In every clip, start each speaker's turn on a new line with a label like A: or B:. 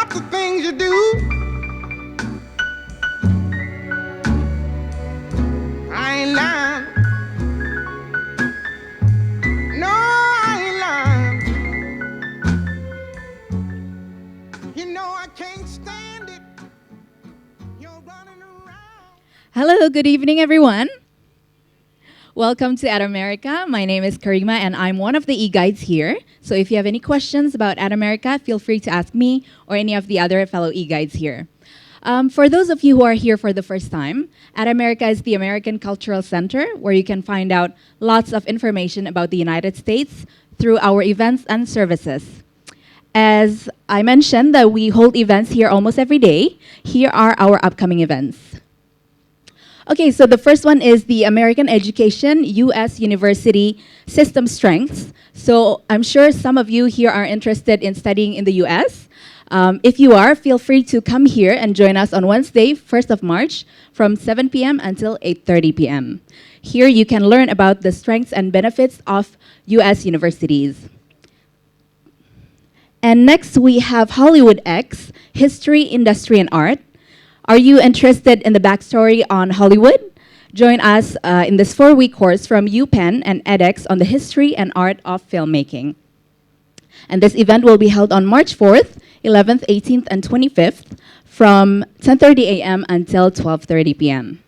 A: about the things you do. I ain't lying. No, I ain't lying. You know I can't stand it. You're running around.
B: Hello, good evening, everyone. Welcome to At America. My name is Karima, and I'm one of the e-guides here. So if you have any questions about At America, feel free to ask me or any of the other fellow e-guides here. For those of you who are here for the first time, At America is the American Cultural Center where you can find out lots of information about the United States through our events and services. As I mentioned that we hold events here almost every day, here are our upcoming events. Okay, so the first one is the American Education U.S. University System Strengths. So I'm sure some of you here are interested in studying in the U.S. If you are, feel free to come here and join us on Wednesday, 1st of March, from 7 p.m. until 8:30 p.m. Here you can learn about the strengths and benefits of U.S. universities. And next we have Hollywood X, History, Industry, and Art. Are you interested in the backstory on Hollywood? Join us in this 4-week course from UPenn and edX on the history and art of filmmaking. And this event will be held on March 4th, 11th, 18th, and 25th from 10:30 a.m. until 12:30 p.m.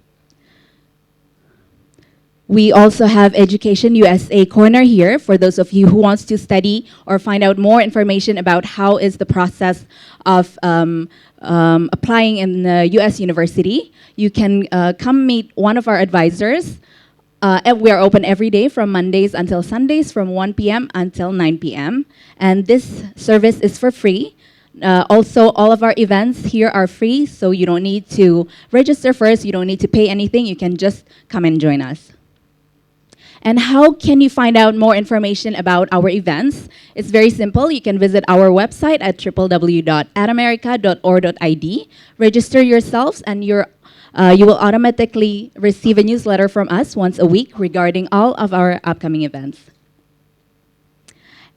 B: We also have Education USA Corner here for those of you who wants to study or find out more information about how is the process of applying in the U.S. university. You can come meet one of our advisors. We are open every day from Mondays until Sundays from 1 p.m. until 9 p.m. And this service is for free. Also, all of our events here are free, so you don't need to register first. You don't need to pay anything. You can just come and join us. And how can you find out more information about our events? It's very simple. You can visit our website at www.atamerica.org.id, register yourselves, and you will automatically receive a newsletter from us once a week regarding all of our upcoming events.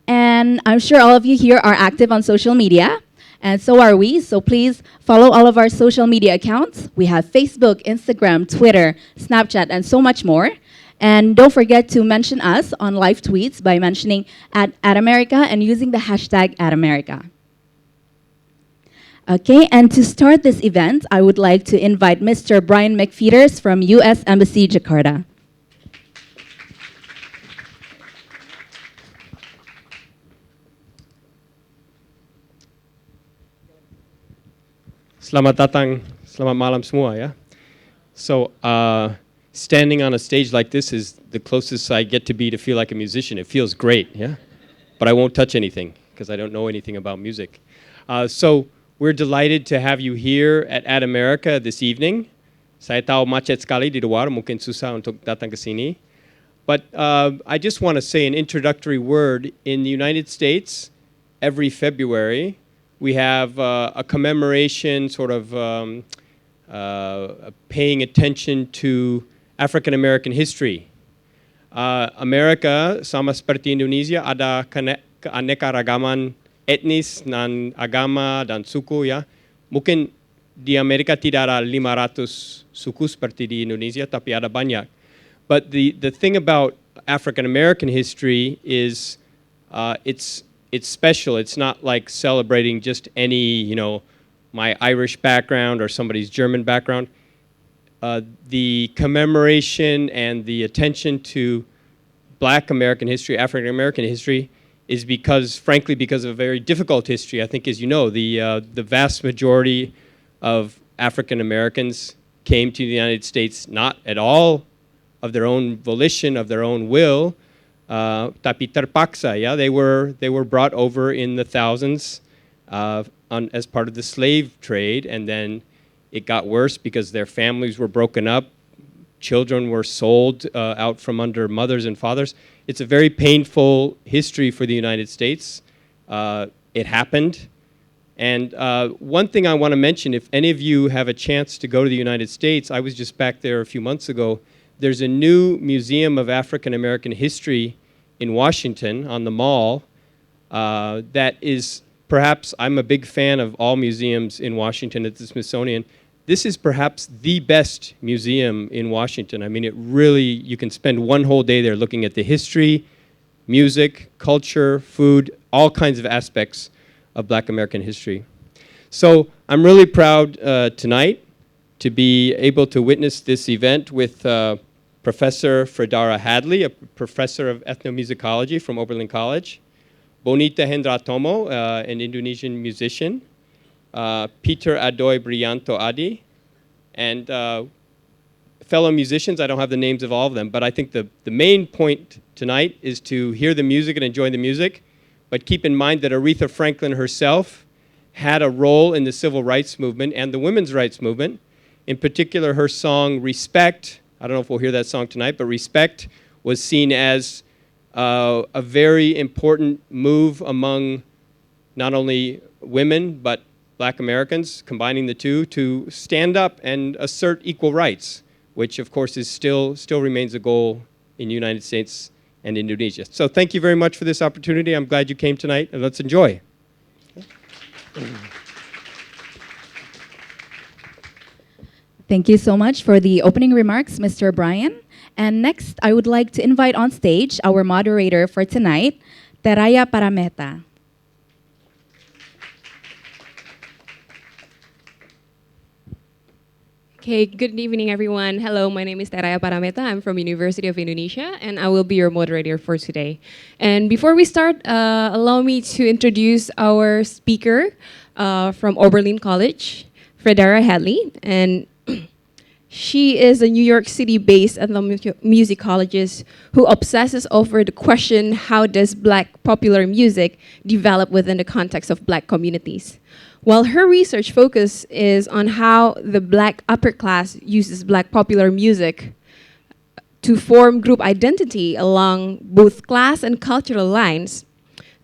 B: And I'm sure all of you here are active on social media, and so are we. So please follow all of our social media accounts. We have Facebook, Instagram, Twitter, Snapchat, and so much more. And don't forget to mention us on live tweets by mentioning at America and using the hashtag @America. Okay, and to start this event, I would like to invite Mr. Brian McFeeters from U.S. Embassy, Jakarta.
C: Selamat datang, selamat malam semua, ya. So, standing on a stage like this is the closest I get to be to feel like a musician. It feels great, yeah? But I won't touch anything because I don't know anything about music. So we're delighted to have you here at America this evening. Saya tahu macet sekali di luar, mungkin susah untuk datang ke sini. But I just want to say an introductory word. In the United States, every February, we have a commemoration, sort of paying attention to African American history. Amerika sama seperti Indonesia ada keanekaragaman etnis dan agama dan suku, ya. Mungkin di Amerika tidak ada 500 suku seperti di Indonesia, tapi ada banyak. But the thing about African American history is it's special. It's not like celebrating just any, my Irish background or somebody's German background. The commemoration and the attention to Black American history, African American history, is frankly, because of a very difficult history. I think, as you know, the vast majority of African Americans came to the United States not at all of their own volition, of their own will, tapi terpaksa. Yeah, they were brought over in the thousands as part of the slave trade, and then it got worse because their families were broken up. Children were sold out from under mothers and fathers. It's a very painful history for the United States. It happened. And one thing I want to mention, if any of you have a chance to go to the United States, I was just back there a few months ago. There's a new Museum of African American History in Washington on the Mall that is perhaps I'm a big fan of all museums in Washington at the Smithsonian. This is perhaps the best museum in Washington. I mean, it really, you can spend one whole day there looking at the history, music, culture, food, all kinds of aspects of Black American history. So I'm really proud tonight to be able to witness this event with Professor Fredara Hadley, a professor of ethnomusicology from Oberlin College, Bonita Hendratomo, an Indonesian musician, Peter Adoy Brianto Adi, and fellow musicians. I don't have the names of all of them, but I think the main point tonight is to hear the music and enjoy the music, but keep in mind that Aretha Franklin herself had a role in the civil rights movement and the women's rights movement. In particular, her song Respect, I don't know if we'll hear that song tonight, but Respect was seen as a very important move among not only women, but Black Americans, combining the two, to stand up and assert equal rights, which of course is still remains a goal in the United States and Indonesia. So thank you very much for this opportunity. I'm glad you came tonight, and let's enjoy.
B: Thank you so much for the opening remarks, Mr. Brian. And next, I would like to invite on stage our moderator for tonight, Teraya Paramehta.
D: Okay, good evening, everyone. Hello, my name is Teraya Paramehta. I'm from University of Indonesia, and I will be your moderator for today. And before we start, allow me to introduce our speaker from Oberlin College, Fredara Hadley. And she is a New York City-based ethnomusicologist who obsesses over the question, how does Black popular music develop within the context of Black communities? While her research focus is on how the Black upper class uses Black popular music to form group identity along both class and cultural lines,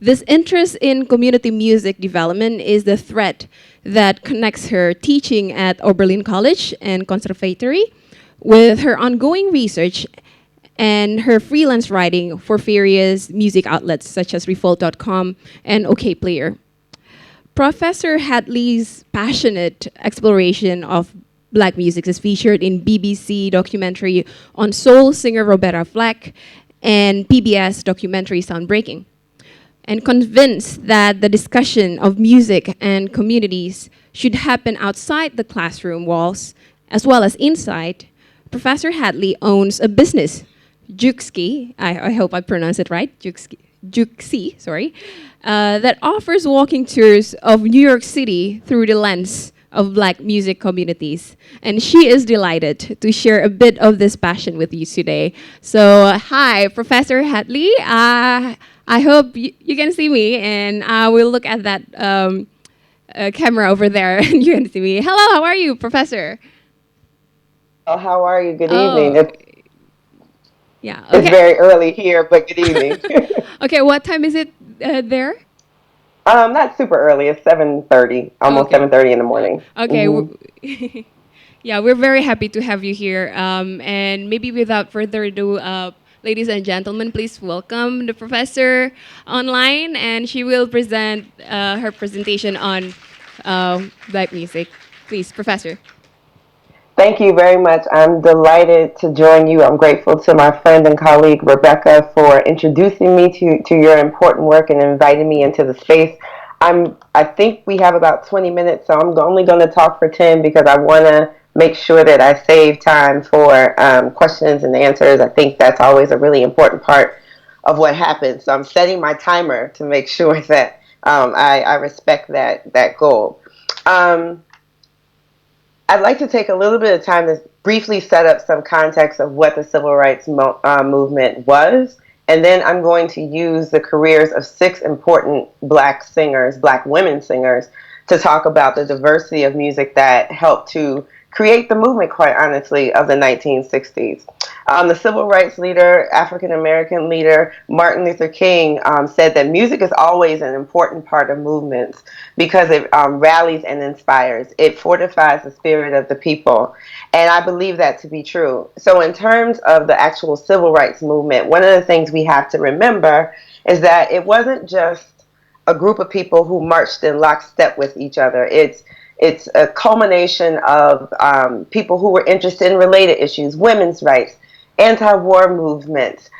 D: this interest in community music development is the thread that connects her teaching at Oberlin College and Conservatory with her ongoing research and her freelance writing for various music outlets such as Revolt.com and OKPlayer. Professor Hadley's passionate exploration of Black music is featured in BBC documentary on soul singer Roberta Flack and PBS documentary Soundbreaking. And convinced that the discussion of music and communities should happen outside the classroom walls as well as inside, Professor Hadley owns a business, Juxi, I hope I pronounced it right, Juxi, sorry, that offers walking tours of New York City through the lens of Black music communities. And she is delighted to share a bit of this passion with you today. So hi, Professor Hadley. I hope you can see me, and I will look at that camera over there, and you can see me. Hello, how are you, Professor?
E: Oh, how are you? Good evening.
D: Yeah, okay.
E: It's very early here, but good evening.
D: Okay, what time is it there?
E: Not super early. It's 7:30, almost 7:30 in the morning.
D: Okay. Mm-hmm. Yeah, we're very happy to have you here. And maybe without further ado, ladies and gentlemen, please welcome the professor online, and she will present her presentation on Black music. Please, Professor.
E: Thank you very much. I'm delighted to join you. I'm grateful to my friend and colleague, Rebecca, for introducing me to your important work and inviting me into the space. I think we have about 20 minutes, so I'm only going to talk for 10 because I want to make sure that I save time for questions and answers. I think that's always a really important part of what happens. So I'm setting my timer to make sure that I respect that goal. I'd like to take a little bit of time to briefly set up some context of what the civil rights movement was, and then I'm going to use the careers of 6 important Black singers, Black women singers, to talk about the diversity of music that helped to create the movement, quite honestly, of the 1960s. The civil rights leader, African-American leader, Martin Luther King, said that music is always an important part of movements because it rallies and inspires. It fortifies the spirit of the people. And I believe that to be true. So in terms of the actual civil rights movement, one of the things we have to remember is that it wasn't just a group of people who marched in lockstep with each other. It's a culmination of people who were interested in related issues, women's rights, anti-war movements,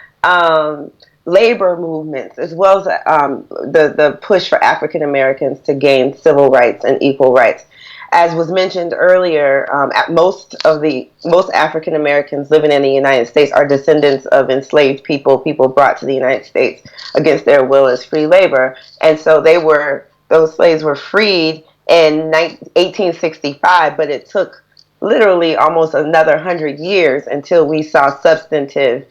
E: labor movements, as well as the push for African Americans to gain civil rights and equal rights. As was mentioned earlier, most African Americans living in the United States are descendants of enslaved people brought to the United States against their will as free labor, and so those slaves were freed in 1865, but it took literally almost another 100 years until we saw substantive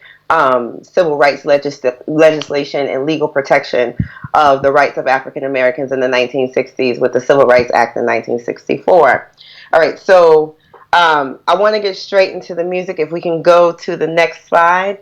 E: civil rights legislation and legal protection of the rights of African Americans in the 1960s with the Civil Rights Act in 1964. All right, so I want to get straight into the music. If we can go to the next slide.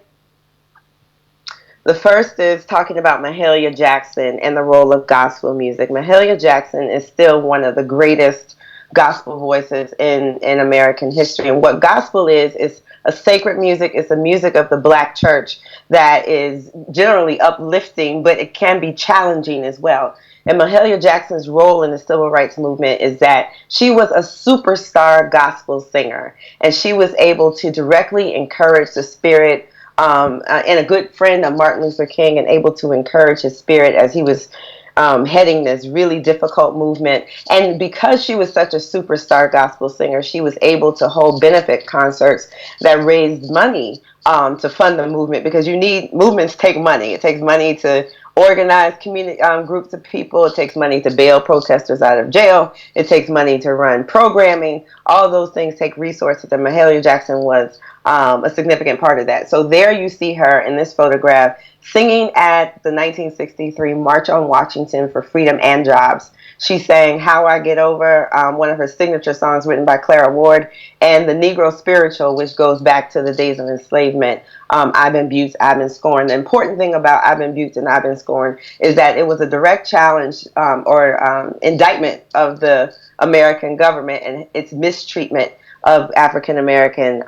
E: The first is talking about Mahalia Jackson and the role of gospel music. Mahalia Jackson is still one of the greatest gospel voices in American history. And what gospel is a sacred music. It's a music of the Black church that is generally uplifting, but it can be challenging as well. And Mahalia Jackson's role in the civil rights movement is that she was a superstar gospel singer, and she was able to directly encourage the spirit and a good friend of Martin Luther King, and able to encourage his spirit as he was heading this really difficult movement. And because she was such a superstar gospel singer, she was able to hold benefit concerts that raised money to fund the movement, because movements take money. It takes money to organize community groups of people. It takes money to bail protesters out of jail. It takes money to run programming. All those things take resources, and Mahalia Jackson was a significant part of that. So there you see her in this photograph singing at the 1963 March on Washington for Freedom and Jobs. She sang How I Get Over, one of her signature songs written by Clara Ward, and the Negro Spiritual, which goes back to the days of enslavement. I've been abused, I've been scorned. The important thing about I've been abused and I've been scorned is that it was a direct challenge or indictment of the American government and its mistreatment of African American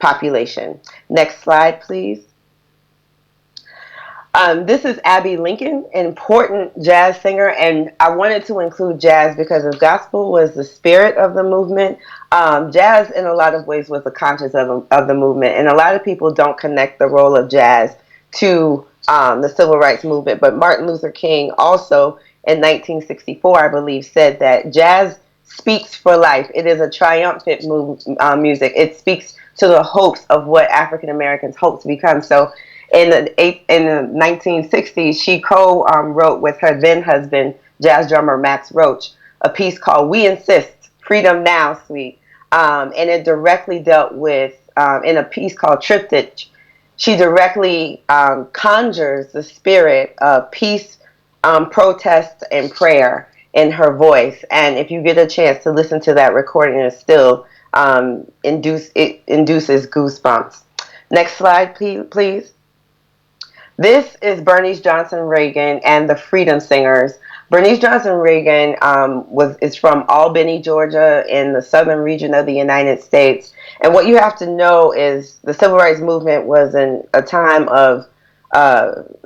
E: population. Next slide, please. This is Abby Lincoln, an important jazz singer, and I wanted to include jazz because if gospel was the spirit of the movement, jazz in a lot of ways was the conscience of the movement, and a lot of people don't connect the role of jazz to the civil rights movement, but Martin Luther King also in 1964, I believe, said that jazz speaks for life. It is a triumphant music. It speaks to the hopes of what African Americans hope to become. So in the 1960s, she co-wrote with her then husband, jazz drummer Max Roach, a piece called We Insist, Freedom Now, Sweet. And it directly dealt with, in a piece called Triptych, she directly conjures the spirit of peace, protest, and prayer in her voice. And if you get a chance to listen to that recording, it still induces goosebumps. Next slide, please. This is Bernice Johnson Reagon and the Freedom Singers. Bernice Johnson Reagon is from Albany, Georgia, in the southern region of the United States. And what you have to know is the civil rights movement was in a time of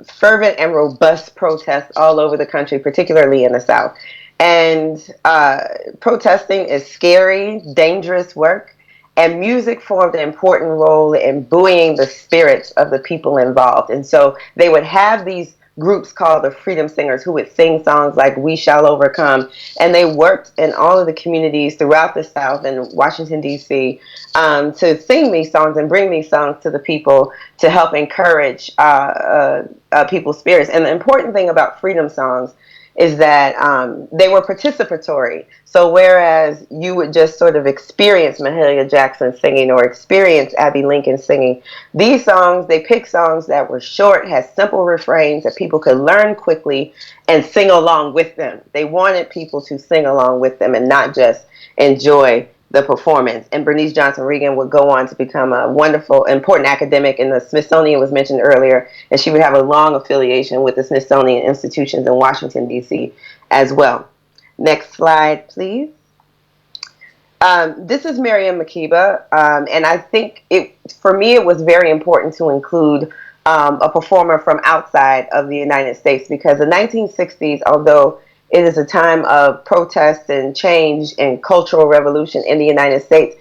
E: fervent and robust protests all over the country, particularly in the South. And protesting is scary, dangerous work. And music formed an important role in buoying the spirits of the people involved. And so they would have these groups called the Freedom Singers who would sing songs like We Shall Overcome. And they worked in all of the communities throughout the South and Washington, D.C. To sing these songs and bring these songs to the people to help encourage people's spirits. And the important thing about freedom songs is that they were participatory. So whereas you would just sort of experience Mahalia Jackson singing or experience Abby Lincoln singing, these songs, they picked songs that were short, had simple refrains that people could learn quickly and sing along with them. They wanted people to sing along with them and not just enjoy the performance. And Bernice Johnson Reagon would go on to become a wonderful, important academic, and the Smithsonian was mentioned earlier, and she would have a long affiliation with the Smithsonian institutions in Washington, D.C. as well. Next slide, please. This is Miriam Makeba, and I think for me it was very important to include a performer from outside of the United States, because the 1960s, although it is a time of protest and change and cultural revolution in the United States,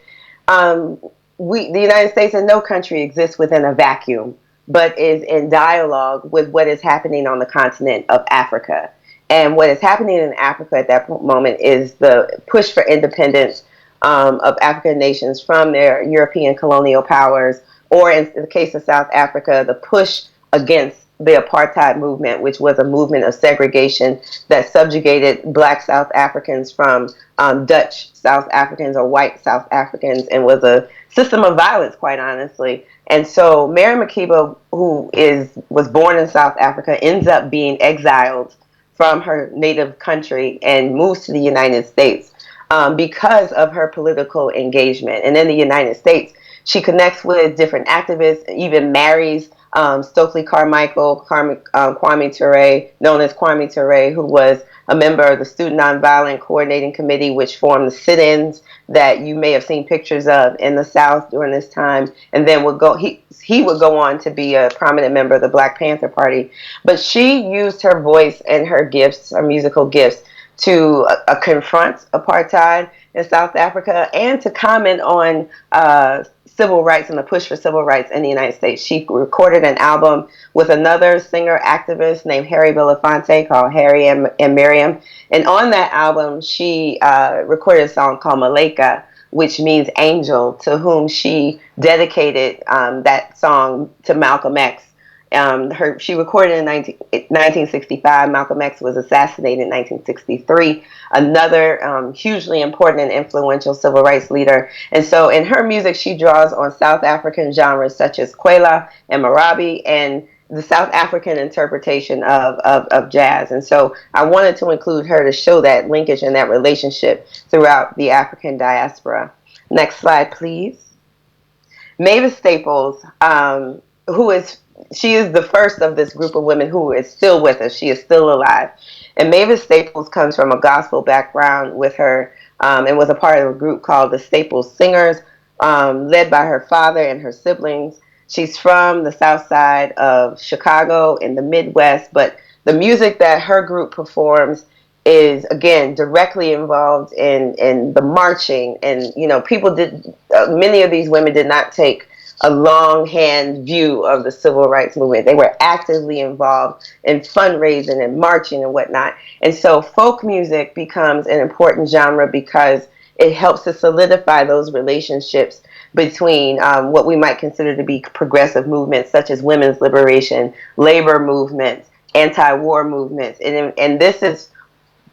E: um, the United States and no country exists within a vacuum, but is in dialogue with what is happening on the continent of Africa. And what is happening in Africa at that moment is the push for independence of African nations from their European colonial powers, or in the case of South Africa, the push against the apartheid movement, which was a movement of segregation that subjugated black South Africans from Dutch South Africans or white South Africans, and was a system of violence, quite honestly. And so Miriam Makeba, who was born in South Africa, ends up being exiled from her native country and moves to the United States because of her political engagement. And in the United States, she connects with different activists, even marries Stokely Carmichael, Kwame Ture, known as Kwame Ture, who was a member of the Student Nonviolent Coordinating Committee, which formed the sit-ins that you may have seen pictures of in the South during this time. And then he would go on to be a prominent member of the Black Panther Party. But she used her voice and her gifts, her musical gifts, to confront apartheid in South Africa and to comment on civil rights and the push for civil rights in the United States. She recorded an album with another singer activist named Harry Belafonte called Harry and Miriam. And on that album, she recorded a song called Maleka, which means angel, to whom she dedicated that song to Malcolm X. She recorded in 1965. Malcolm X was assassinated in 1963. Another hugely important and influential civil rights leader. And so in her music, she draws on South African genres such as Kwela and Marabi and the South African interpretation of jazz. And so I wanted to include her to show that linkage and that relationship throughout the African diaspora. Next slide, please. Mavis Staples, she is the first of this group of women who is still with us. She is still alive. And Mavis Staples comes from a gospel background with her and was a part of a group called the Staples Singers, led by her father and her siblings. She's from the south side of Chicago in the Midwest, but the music that her group performs is, again, directly involved in the marching. And, many of these women did not take a longhand view of the civil rights movement. They were actively involved in fundraising and marching and whatnot. And so folk music becomes an important genre because it helps to solidify those relationships between what we might consider to be progressive movements such as women's liberation, labor movements, anti-war movements. And this is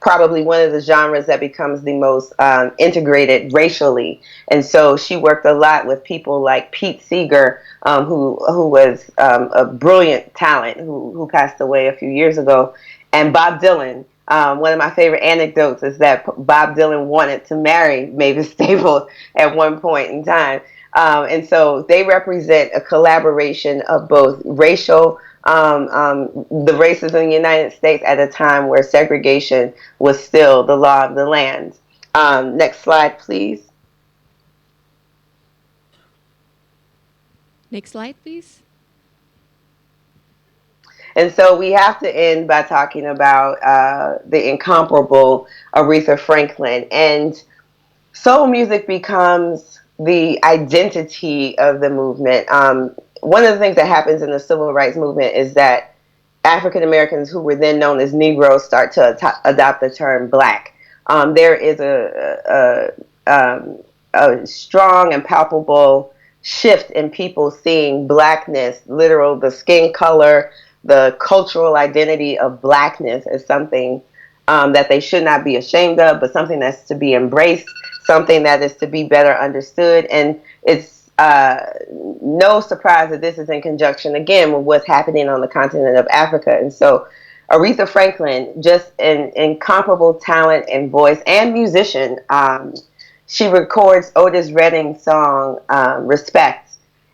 E: probably one of the genres that becomes the most integrated racially. And so she worked a lot with people like Pete Seeger, who was a brilliant talent who passed away a few years ago, and Bob Dylan. One of my favorite anecdotes is that Bob Dylan wanted to marry Mavis Staples at one point in time. And so they represent a collaboration of both racial, the races in the United States at a time where segregation was still the law of the land. Next slide, please.
D: Next slide, please.
E: And so we have to end by talking about the incomparable Aretha Franklin. And soul music becomes the identity of the movement. One of the things that happens in the civil rights movement is that African Americans who were then known as Negroes start to adopt the term Black. There is a strong and palpable shift in people seeing Blackness, the skin color, the cultural identity of Blackness as something that they should not be ashamed of, but something that's to be embraced, something that is to be better understood. And it's no surprise that this is in conjunction, again, with what's happening on the continent of Africa. And so Aretha Franklin, just an incomparable talent and voice and musician, she records Otis Redding's song, Respect.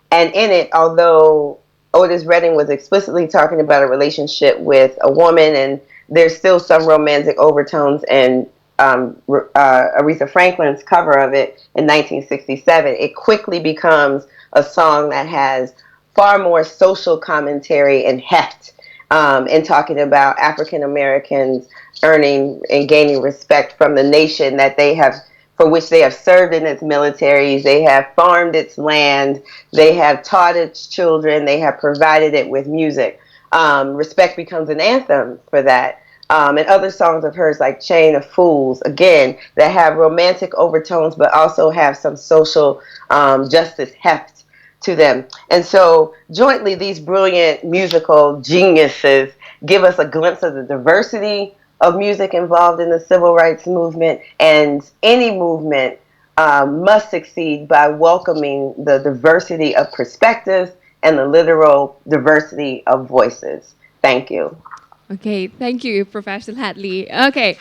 E: And in it, although Otis Redding was explicitly talking about a relationship with a woman, and there's still some romantic overtones in Aretha Franklin's cover of it in 1967, it quickly becomes a song that has far more social commentary and heft in talking about African Americans earning and gaining respect from the nation that they have, for which they have served in its militaries, they have farmed its land, they have taught its children, they have provided it with music. Respect becomes an anthem for that. And other songs of hers like Chain of Fools, again, that have romantic overtones but also have some social justice heft to them. And so jointly, these brilliant musical geniuses give us a glimpse of the diversity of music involved in the civil rights movement, and any movement must succeed by welcoming the diversity of perspectives and the literal diversity of voices. Thank you.
D: Okay, thank you, Professor Hadley. Okay,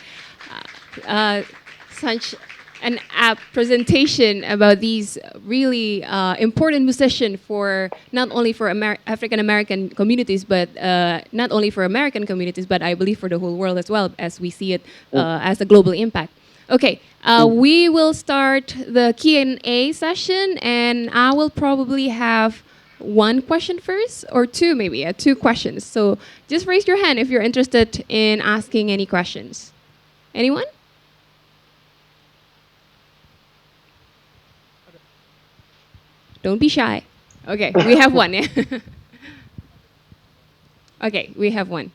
D: such an apt presentation about these really important musicians for not only for African American communities, but not only for American communities, but I believe for the whole world as well, as we see it as a global impact. Okay, we will start the Q&A session, and I will probably have one question first, or two maybe, two questions. So just raise your hand if you're interested in asking any questions. Anyone? Don't be shy. Okay, we have one. Yeah. Okay, we have one.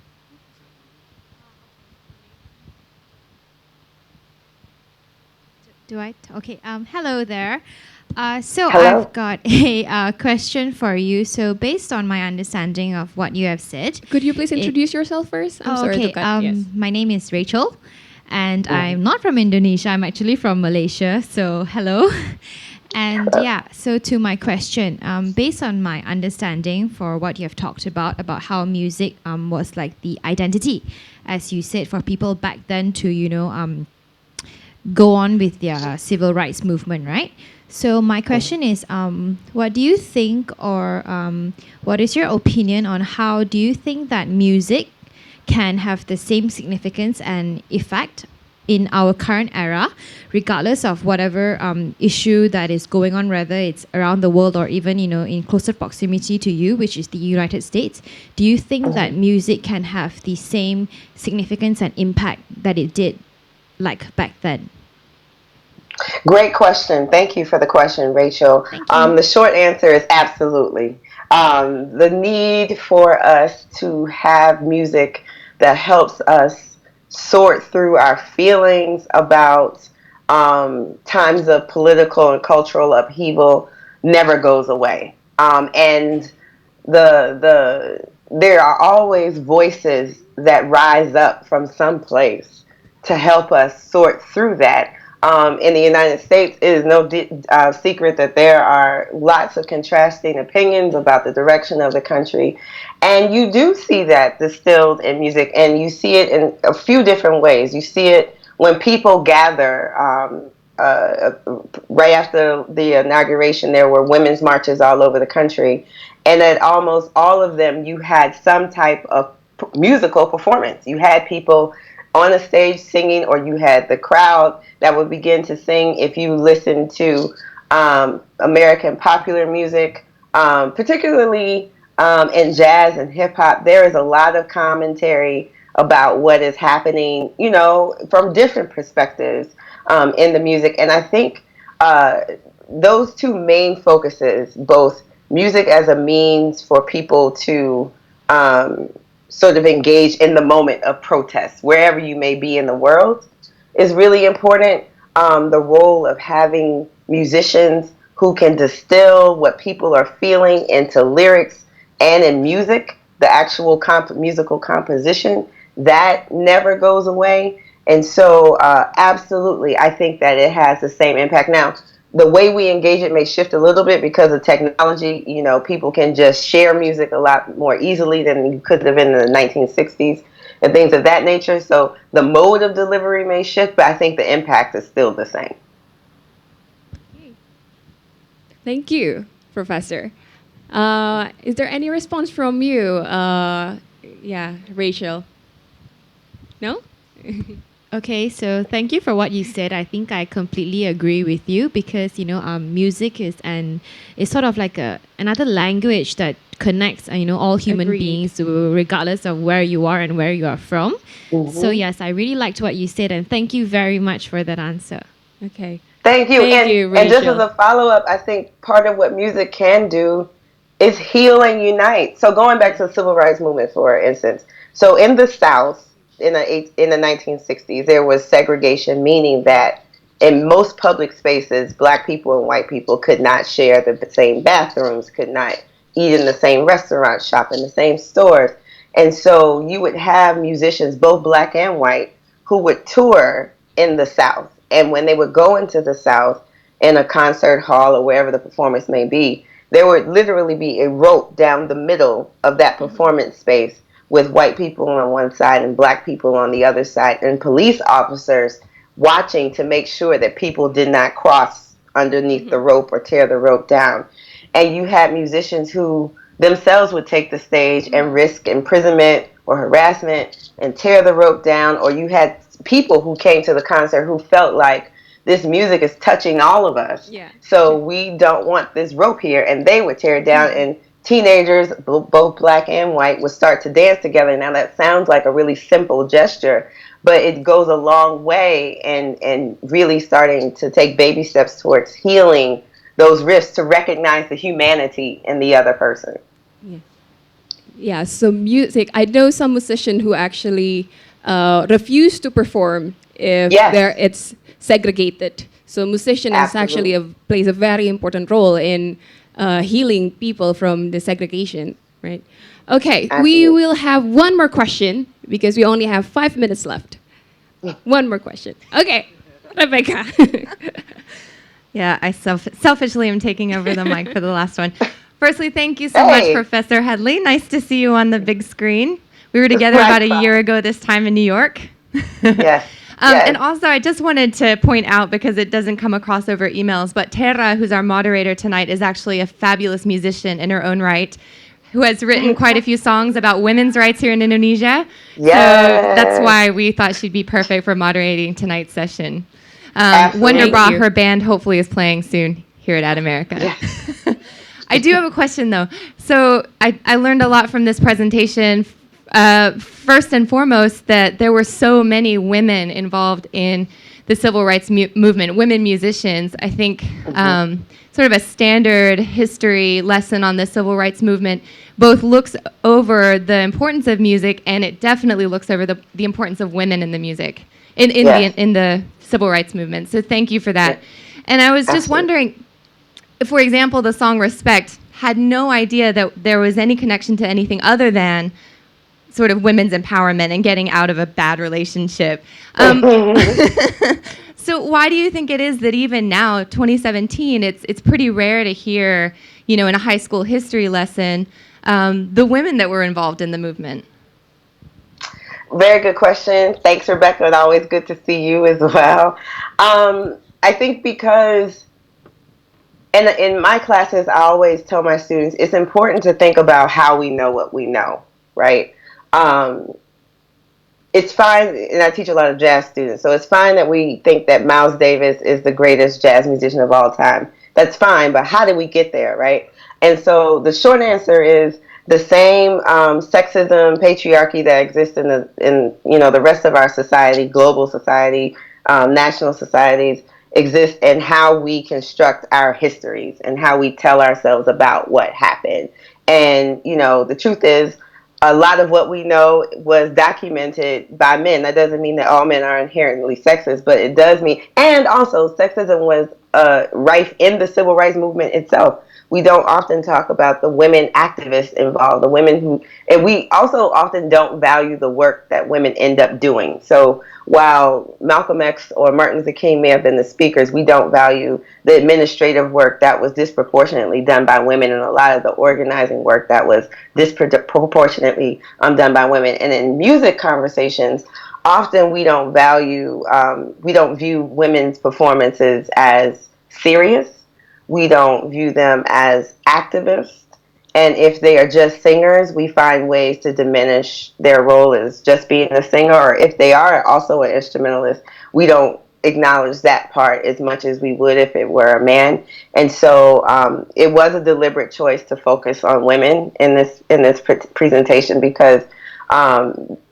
F: Do I? Okay. Hello there. So
E: Hello.
F: I've got a question for you. So based on my understanding of what you have said,
D: Could you please introduce yourself first? I'm sorry
F: okay.
D: to cut. Yes.
F: My name is Rachel, and I'm not from Indonesia. I'm actually from Malaysia. So hello. And yeah, so to my question, based on my understanding for what you have talked about how music was like the identity, as you said, for people back then to, go on with their civil rights movement, right? So my question is, what do you think, or what is your opinion on how do you think that music can have the same significance and effect in our current era, regardless of whatever issue that is going on, whether it's around the world or even, in closer proximity to you, which is the United States? Do you think that music can have the same significance and impact that it did like back then?
E: Great question. Thank you for the question, Rachel.
F: Thank you.
E: The short answer is absolutely. The need for us to have music that helps us sort through our feelings about times of political and cultural upheaval never goes away. And there are always voices that rise up from some place to help us sort through that. In the United States, it is no secret that there are lots of contrasting opinions about the direction of the country. And you do see that distilled in music, and you see it in a few different ways. You see it when people gather. Right after the inauguration, there were women's marches all over the country. And at almost all of them, you had some type of musical performance. You had people on a stage singing, or you had the crowd that would begin to sing. If you listen to American popular music, particularly in jazz and hip hop, there is a lot of commentary about what is happening, from different perspectives in the music. And I think those two main focuses, both music as a means for people to sort of engage in the moment of protest, wherever you may be in the world, is really important. The role of having musicians who can distill what people are feeling into lyrics and in music, the actual musical composition, that never goes away. And so, absolutely, I think that it has the same impact. Now, the way we engage it may shift a little bit because of technology. People can just share music a lot more easily than you could have in the 1960s and things of that nature. So the mode of delivery may shift, but I think the impact is still the same.
D: Thank you, Professor. Is there any response from you? Yeah, Rachel. No?
F: Okay, so thank you for what you said. I think I completely agree with you because music is sort of like another language that connects all human
D: Agreed.
F: beings regardless of where you are and where you are from. So yes, I really liked what you said, and thank you very much for that answer.
D: Okay.
E: Thank you.
D: Thank you,
E: And just as
D: Rachel.
E: a follow up, I think part of what music can do is heal and unite. So going back to the civil rights movement, for instance, so in the South in the 1960s, there was segregation, meaning that in most public spaces, black people and white people could not share the same bathrooms, could not eat in the same restaurants, shop in the same stores. And so you would have musicians, both black and white, who would tour in the South. And when they would go into the South in a concert hall or wherever the performance may be, there would literally be a rope down the middle of that performance space with white people on one side and black people on the other side, and police officers watching to make sure that people did not cross underneath the rope or tear the rope down. And you had musicians who themselves would take the stage and risk imprisonment or harassment and tear the rope down, or you had people who came to the concert who felt like this music is touching all of us.
D: Yeah.
E: So we don't want this rope here. And they would tear it down, and teenagers, both black and white, would start to dance together. Now that sounds like a really simple gesture, but it goes a long way and really starting to take baby steps towards healing those rifts, to recognize the humanity in the other person.
D: Yeah, so music, I know some musicians who actually refuse to perform if
E: Yes.
D: it's segregated. So musician is actually plays a very important role in healing people from the segregation, right? Okay, we
E: Absolutely.
D: will have one more question because we only have 5 minutes left. One more question. Okay, Rebecca.
G: Yeah, I selfishly am taking over the mic for the last one. Firstly, thank you so much,
E: Hey.
G: Professor Hadley. Nice to see you on the big screen. We were together about a year ago this time in New York.
E: Yes.
G: And also, I just wanted to point out, because it doesn't come across over emails, but Teraya, who's our moderator tonight, is actually a fabulous musician in her own right, who has written quite a few songs about women's rights here in Indonesia.
E: Yes.
G: So that's why we thought she'd be perfect for moderating tonight's session.
E: Absolutely.
G: Wonderbra,
D: Thank you.
G: her band, hopefully is playing soon here at America.
E: Yes.
G: I do have a question, though. So I learned a lot from this presentation. First and foremost, that there were so many women involved in the civil rights movement, women musicians. I think sort of a standard history lesson on the civil rights movement both looks over the importance of music, and it definitely looks over the importance of women in the music, in the civil rights movement. So thank you for that.
E: Yeah.
G: And I was just
E: Absolutely.
G: wondering, for example, the song Respect had no idea that there was any connection to anything other than sort of women's empowerment and getting out of a bad relationship. So why do you think it is that even now, 2017, it's pretty rare to hear, in a high school history lesson, the women that were involved in the movement?
E: Very good question. Thanks, Rebecca. It's always good to see you as well. I think because in my classes, I always tell my students it's important to think about how we know what we know, right? It's fine, and I teach a lot of jazz students, so it's fine that we think that Miles Davis is the greatest jazz musician of all time. That's fine, but how did we get there, right? And so the short answer is the same sexism, patriarchy that exists in the rest of our society, global society, national societies, exist in how we construct our histories and how we tell ourselves about what happened. And the truth is, a lot of what we know was documented by men. That doesn't mean that all men are inherently sexist, but it does mean, and also sexism was rife in the civil rights movement itself. We don't often talk about the women activists involved, the women who, and we also often don't value the work that women end up doing. So while Malcolm X or Martin Luther King may have been the speakers, we don't value the administrative work that was disproportionately done by women, and a lot of the organizing work that was disproportionately done by women. And in music conversations, often we don't view women's performances as serious. We don't view them as activists. And if they are just singers, we find ways to diminish their role as just being a singer. Or if they are also an instrumentalist, we don't acknowledge that part as much as we would if it were a man. And so it was a deliberate choice to focus on women in this presentation, because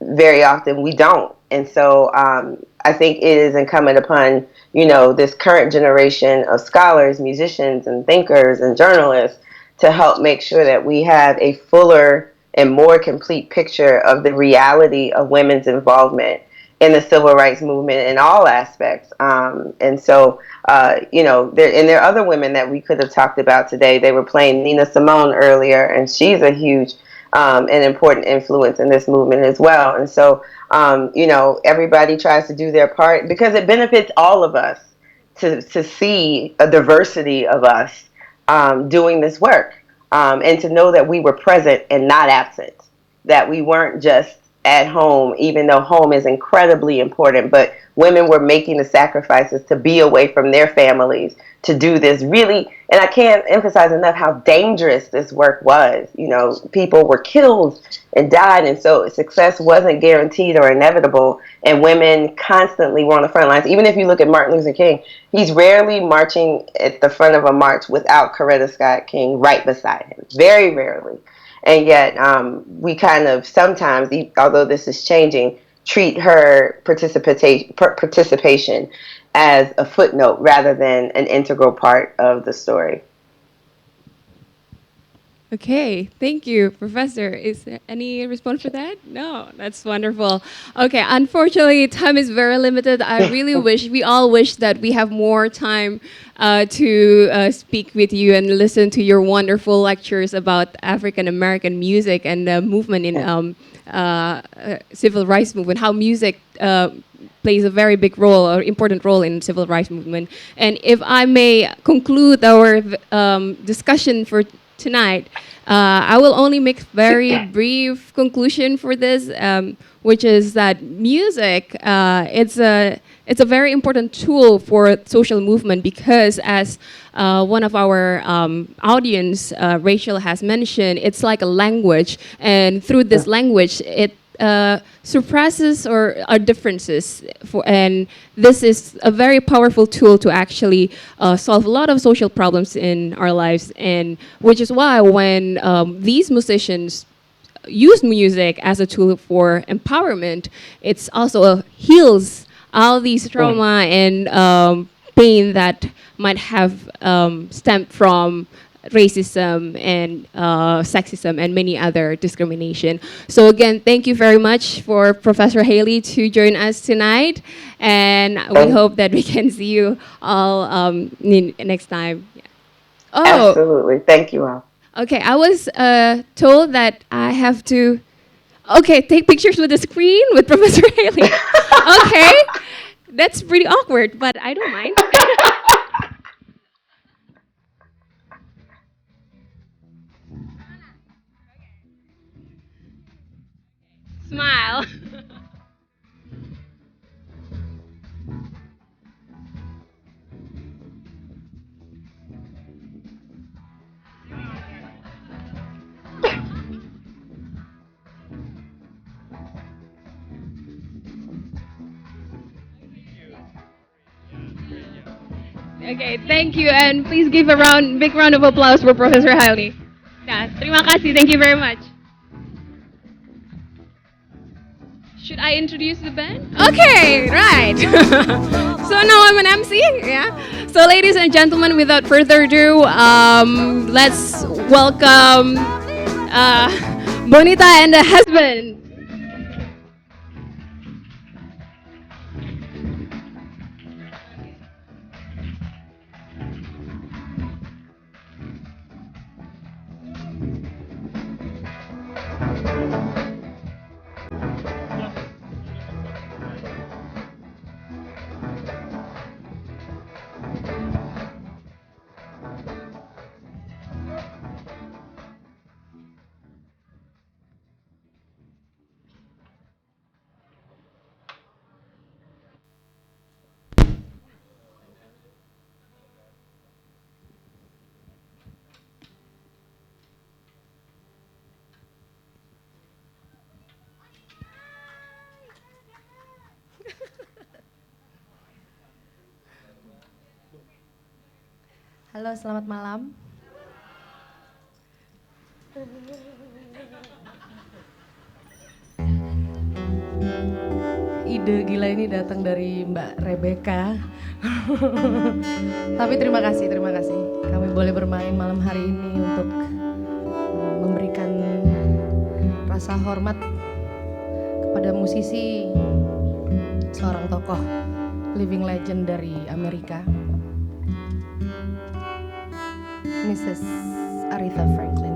E: very often we don't. And so I think it is incumbent upon, this current generation of scholars, musicians, and thinkers and journalists to help make sure that we have a fuller and more complete picture of the reality of women's involvement in the civil rights movement in all aspects. And so, there are other women that we could have talked about today. They were playing Nina Simone earlier, and she's a huge and important influence in this movement as well. And so, everybody tries to do their part because it benefits all of us to see a diversity of us doing this work, and to know that we were present and not absent, that we weren't just at home, even though home is incredibly important, but women were making the sacrifices to be away from their families to do this really, and I can't emphasize enough how dangerous this work was. People were killed and died, and so success wasn't guaranteed or inevitable, and women constantly were on the front lines. Even if you look at Martin Luther King, he's rarely marching at the front of a march without Coretta Scott King right beside him. Very rarely. And yet we kind of sometimes, although this is changing, treat her participation as a footnote rather than an integral part of the story.
D: Okay, thank you, Professor. Is there any response for that? No, that's wonderful. Okay, unfortunately, time is very limited. I really we all wish that we have more time to speak with you and listen to your wonderful lectures about African American music and the movement in civil rights movement, how music plays a very big role or important role in civil rights movement. And if I may conclude our discussion for tonight, I will only make very brief conclusion for this, which is that music it's a very important tool for social movement, because as one of our audience, Rachel, has mentioned, it's like a language, and through this language, it suppresses our differences, and this is a very powerful tool to actually solve a lot of social problems in our lives, and which is why when these musicians use music as a tool for empowerment, it's also heals all these trauma and pain that might have stemmed from racism and sexism and many other discrimination. So again, thank you very much for Professor Hadley to join us tonight, and we hope that we can see you all next time. Yeah. Oh,
E: absolutely. Thank you all.
D: Okay, I was told that I have to, take pictures with the screen with Professor Hadley. Okay, that's pretty awkward, but I don't mind. Smile. Okay, thank you, and please give a big round of applause for Professor Hadley. Yeah, terima kasih. Thank you very much. Should I introduce the band? Okay, right. So now I'm an MC, yeah. So ladies and gentlemen, without further ado, let's welcome Bonita and the husband.
H: Halo, selamat malam. Ide gila ini datang dari Mbak Rebecca. Tapi terima kasih. Kami boleh bermain malam hari ini untuk memberikan rasa hormat kepada musisi, seorang tokoh living legend dari Amerika, Mrs. Aretha Franklin.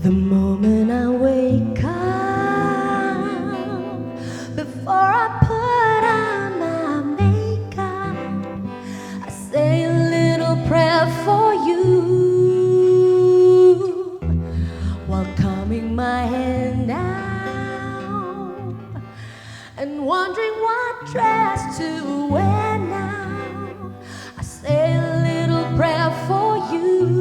H: The moment I wake up, before I put on my makeup, I say a little prayer for you, while combing my hair down and wondering what dress to wear now. I say a little prayer for you.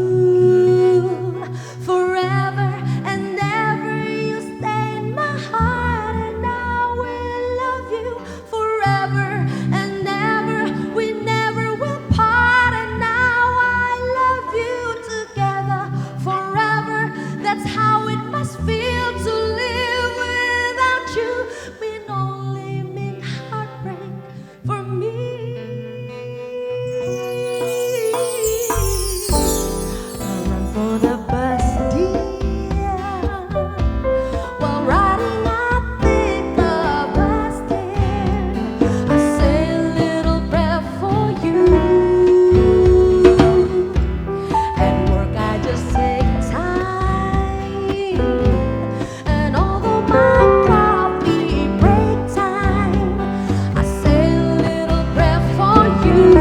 H: Forever and ever you stay in my heart, and I will love you forever and ever. We never will part, and now I love you together forever. That's how it must feel to live without you. Mean only mean heartbreak for me. I run for the bus. While riding, I think of us, dear. I say a little prayer for you. At work, I just take time, and although my coffee break time, I say a little prayer for you.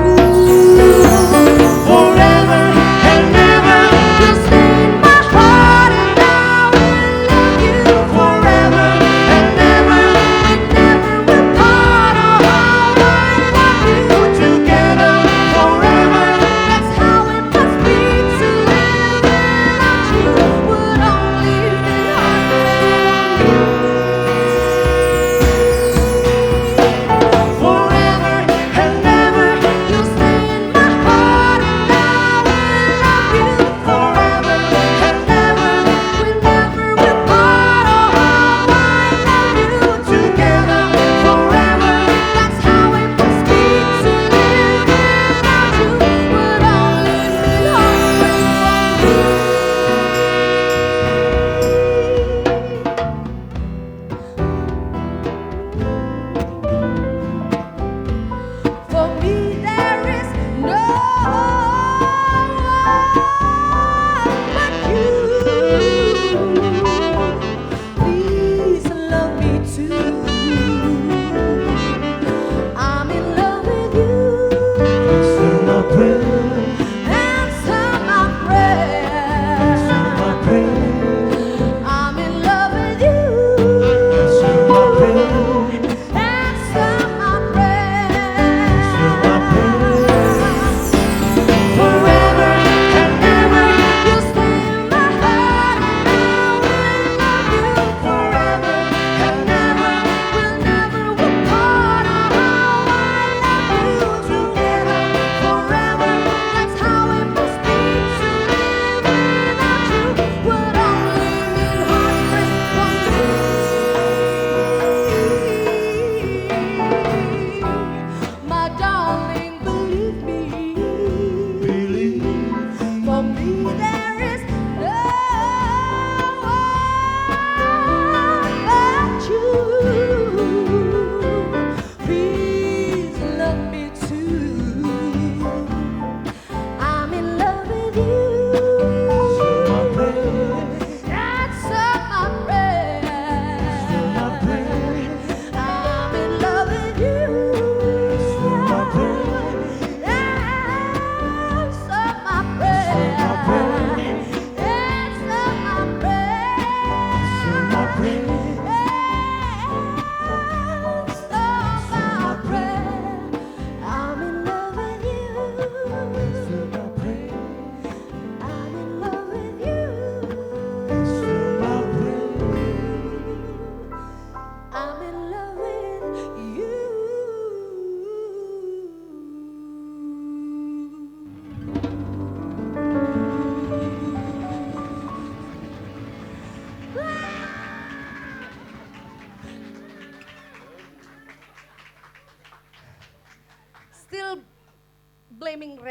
H: Forever and ever, you'll stay in my heart, and I will love you forever and ever. We never will part. Oh, how I love you together forever. That's how it must be to live without you. Would only be forever and ever. You'll stay in my heart, and I will love you forever and ever. We never will part. Oh, how I love you together forever. That's how it must be to live without you. Would only be for me. There is no one but you. Please love me too. I'm in love with you. Answer my prayer. Answer my prayer. I'm in love with you. Answer my prayer. Answer my prayer. Forever and ever, you'll stay in my heart, and I will love you forever and ever. We'll never will part. Oh, how I love you together forever.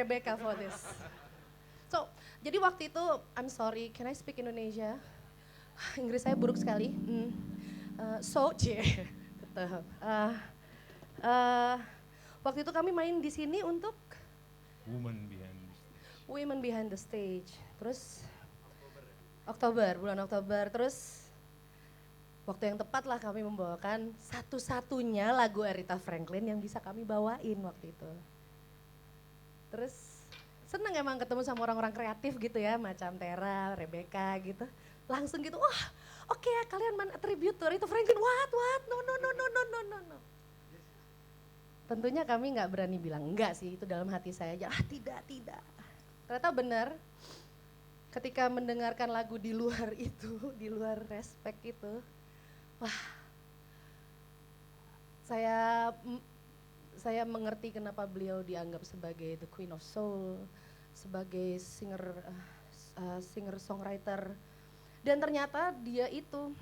I: Rebecca for this. So, jadi waktu itu, I'm sorry, can I speak Indonesia? Inggris saya buruk sekali. Tetap. Waktu itu kami main di sini untuk Women Behind the Stage. Terus bulan Oktober. Terus waktu yang tepat lah kami membawakan satu-satunya lagu Aretha Franklin yang bisa kami bawain waktu itu. Terus seneng emang ketemu sama orang-orang kreatif gitu ya, macam Tera, Rebecca gitu. Langsung gitu, wah oke ya kalian main tribute to Aretha Franklin, what, no. Tentunya kami nggak berani bilang enggak sih, itu dalam hati saya aja, tidak. Ternyata benar, ketika mendengarkan lagu di luar itu, di luar respect itu, wah, saya mengerti kenapa beliau dianggap sebagai the Queen of Soul, sebagai singer-songwriter, dan ternyata dia itu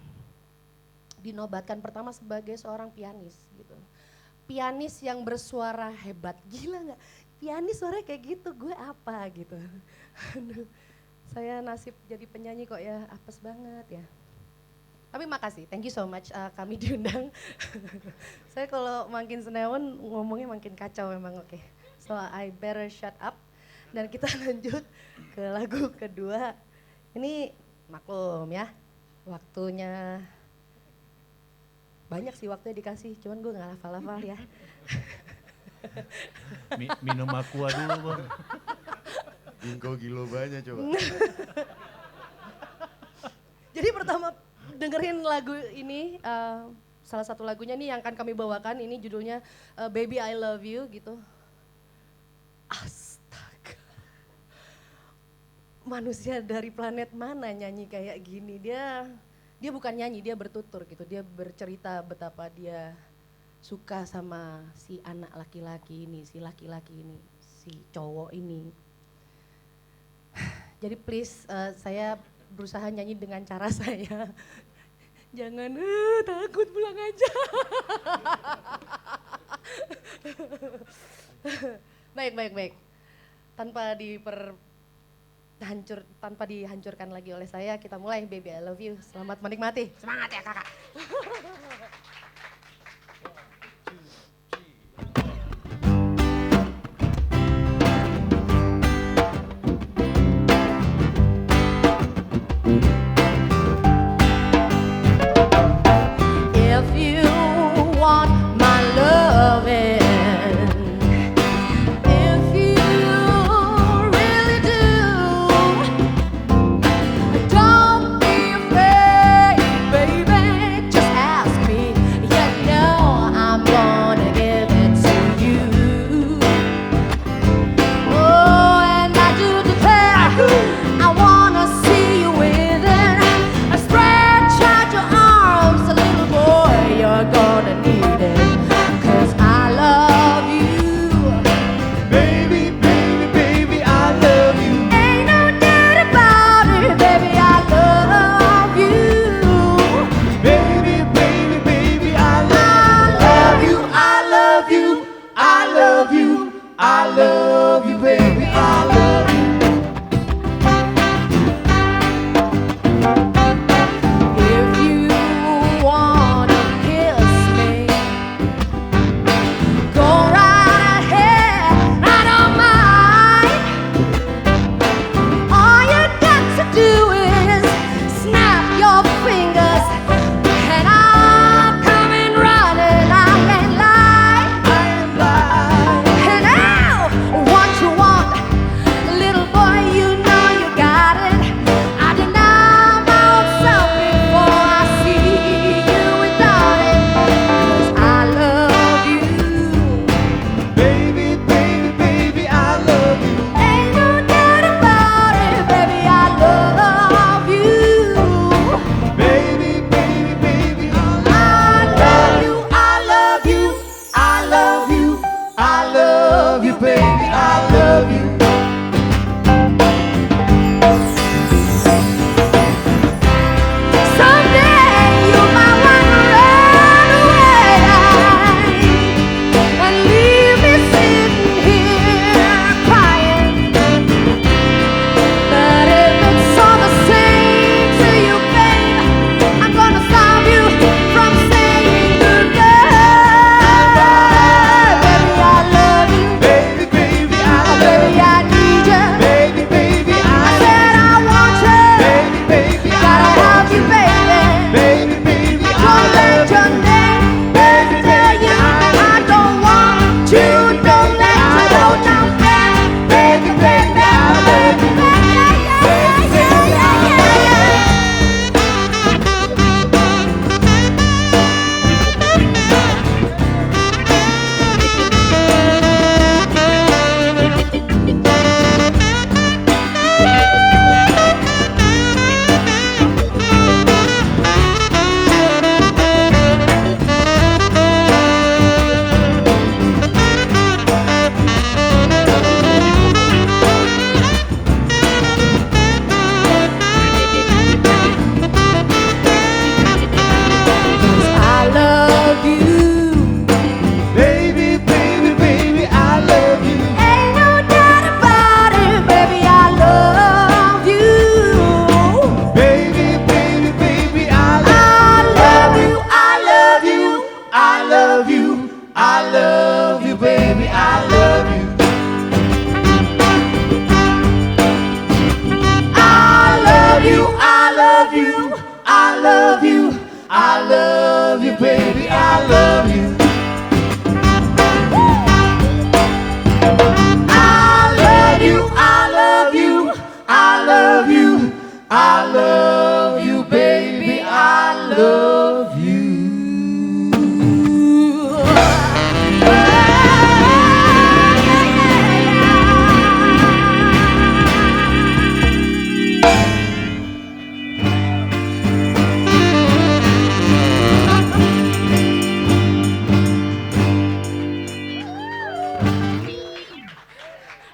I: dinobatkan pertama sebagai seorang pianis gitu. Pianis yang bersuara hebat, gila nggak? Pianis suaranya kayak gitu, gue apa gitu. Aduh, saya nasib jadi penyanyi kok ya, apes banget ya. Tapi makasih, thank you so much kami diundang. Saya kalau makin senewan ngomongnya makin kacau memang, oke. So I better shut up dan kita lanjut ke lagu kedua. Ini maklum ya, waktunya banyak sih waktunya dikasih, cuman gue nggak hafal-hafal ya.
J: Minum aqua dulu bang. Ginkgo bilobanya coba.
I: Jadi pertama dengerin lagu ini, salah satu lagunya nih yang akan kami bawakan, ini judulnya Baby I Love You gitu. Astaga, manusia dari planet mana nyanyi kayak gini, dia bukan nyanyi, dia bertutur gitu, dia bercerita betapa dia suka sama si anak laki-laki ini, si cowok ini. Jadi please, saya berusaha nyanyi dengan cara saya. Jangan takut, pulang aja. Baik. Tanpa dihancurkan lagi oleh saya, kita mulai Baby I Love You. Selamat menikmati. Semangat ya kakak. If you want my loving, if you really do, don't be afraid, baby, just ask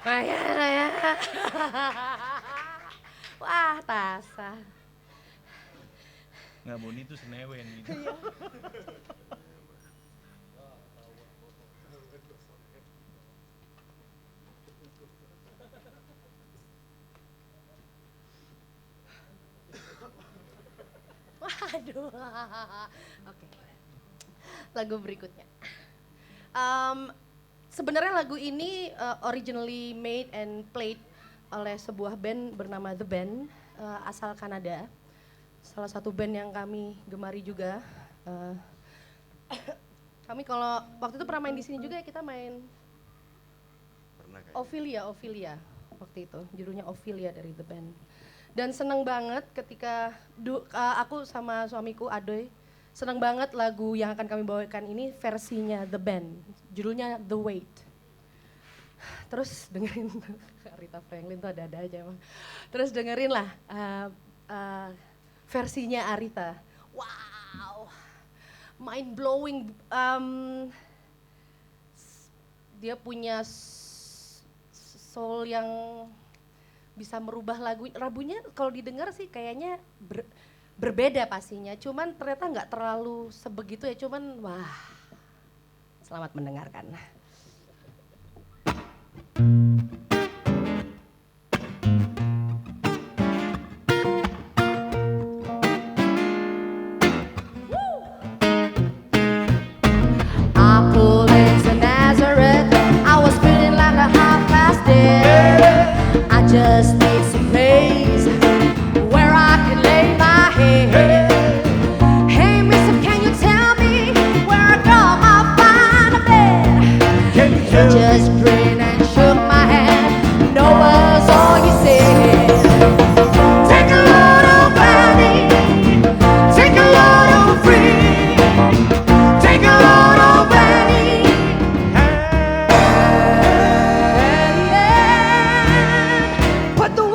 I: Maya. Wah, Tasa.
J: Nggak, Boni itu senewen gitu.
I: Waduh. Oke. Lagu berikutnya. Sebenarnya lagu ini originally made and played oleh sebuah band bernama The Band, asal Kanada. Salah satu band yang kami gemari juga. Kami kalau waktu itu pernah main di sini juga, kita main Ophelia waktu itu, judulnya Ophelia dari The Band. Dan seneng banget ketika aku sama suamiku Adoy seneng banget lagu yang akan kami bawakan ini versinya The Band, judulnya The Weight. Terus dengerin Aretha Franklin tuh ada-ada aja emang. Terus dengerin lah versinya Aretha. Wow, mind blowing. Dia punya soul yang bisa merubah lagunya kalau didengar sih kayaknya berbeda pastinya, cuman ternyata nggak terlalu sebegitu ya, cuman wah, selamat mendengarkan. I pulled into Nazareth, I was feeling like a half-past dead. I just need some place where I can lay my head. Hey, mister, can you tell me where I go? I'll find a bed. He just grinned and shook my hand. No was all you said. Take a load of brandy, take a load of free, take a load of brandy. Put the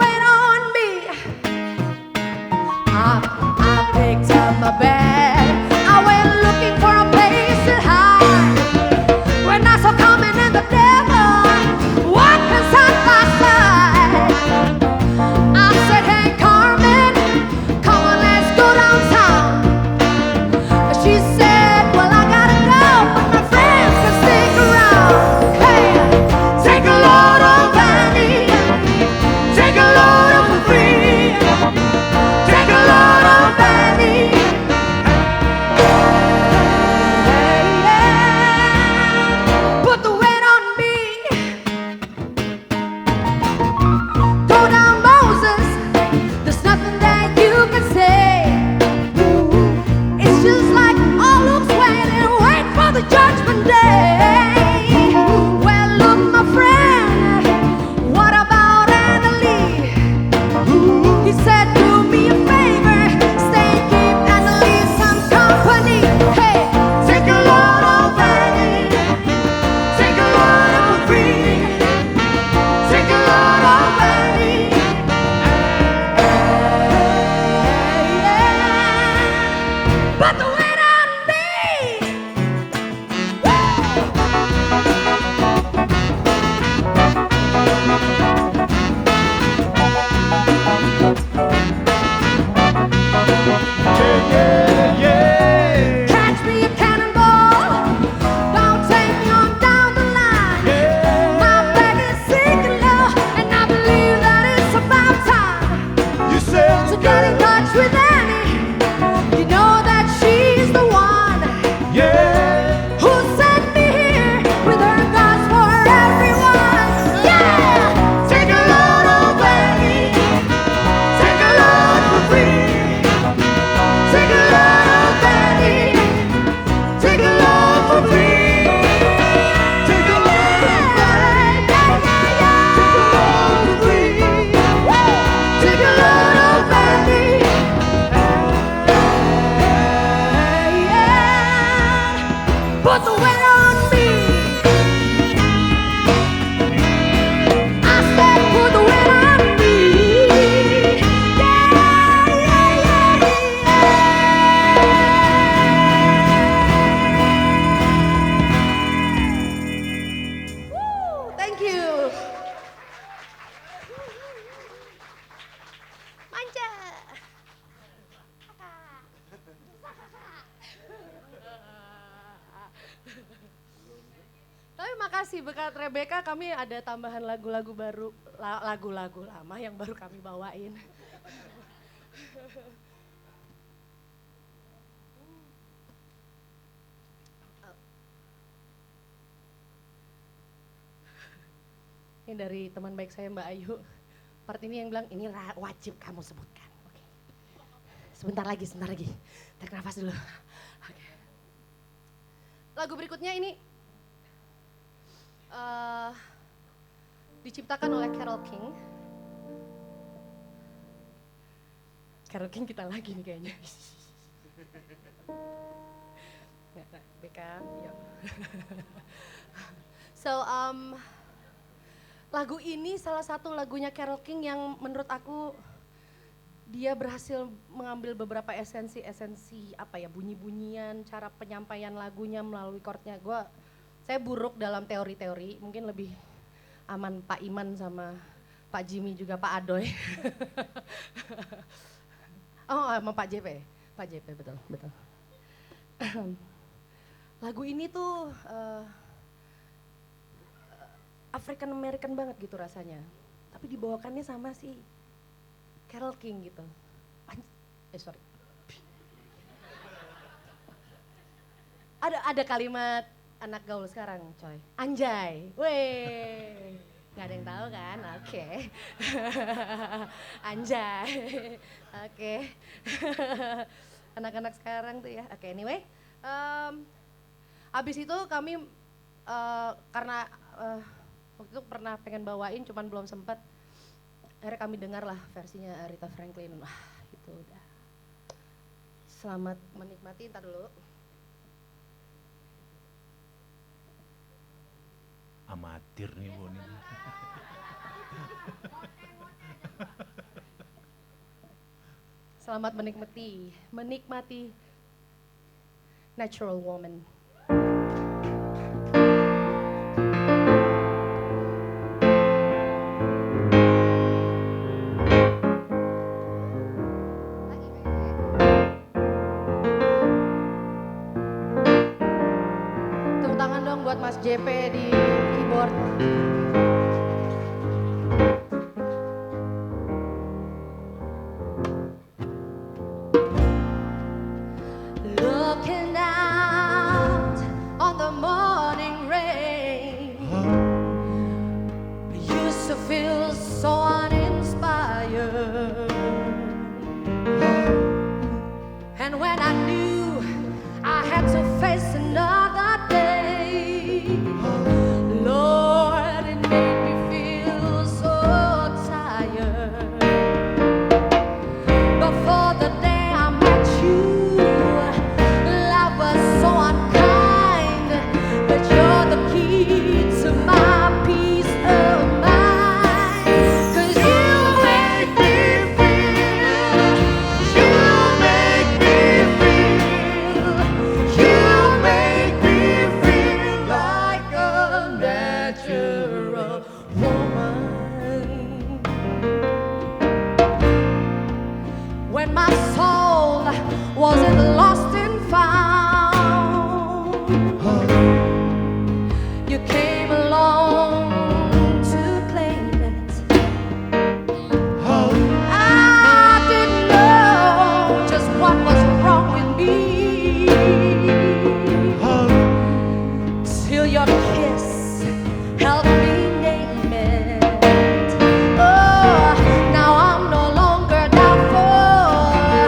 I: kasih berkat Rebecca kami ada tambahan lagu-lagu baru, lagu-lagu lama yang baru kami bawain. Ini dari teman baik saya Mbak Ayu. Part ini yang bilang ini wajib kamu sebutkan. Oke. Sebentar lagi. Tarik nafas dulu. Oke. Lagu berikutnya ini diciptakan oleh Carole King. Carole King kita lagi nih kayaknya. Beka, yuk. So, lagu ini salah satu lagunya Carole King yang menurut aku dia berhasil mengambil beberapa esensi bunyi-bunyian, cara penyampaian lagunya melalui chordnya. Saya buruk dalam teori-teori, mungkin lebih aman Pak Iman sama Pak Jimmy juga Pak Adoy. Sama Pak JP betul. Lagu ini tuh African American banget gitu rasanya, tapi dibawakannya sama si Carole King gitu. Sorry. Ada kalimat anak gaul sekarang, coy. Anjay, weh, nggak ada yang tahu kan? Oke. Anjay, oke. Anak-anak sekarang tuh ya. Oke, anyway. Abis itu kami karena waktu itu pernah pengen bawain cuman belum sempat. Akhirnya kami dengar lah versinya Aretha Franklin. Wah itu udah. Selamat menikmati, ntar dulu.
J: Amatir nih Bu.
I: Selamat menikmati Natural Woman. Buat Mas JP di keyboard. Looking out on the morning rain, used to feel so uninspired, and when I knew I had to face another day, Lord, it made me feel so tired. Before the day I met you, life was so unkind, but you're the key to my peace of mind. 'Cause you make me feel, you make me feel, you make me feel like a natural woman. When my soul wasn't lost and found, you came along to claim it. I didn't know just what was wrong with me till your kiss helped me name it. Oh, now I'm no longer doubtful.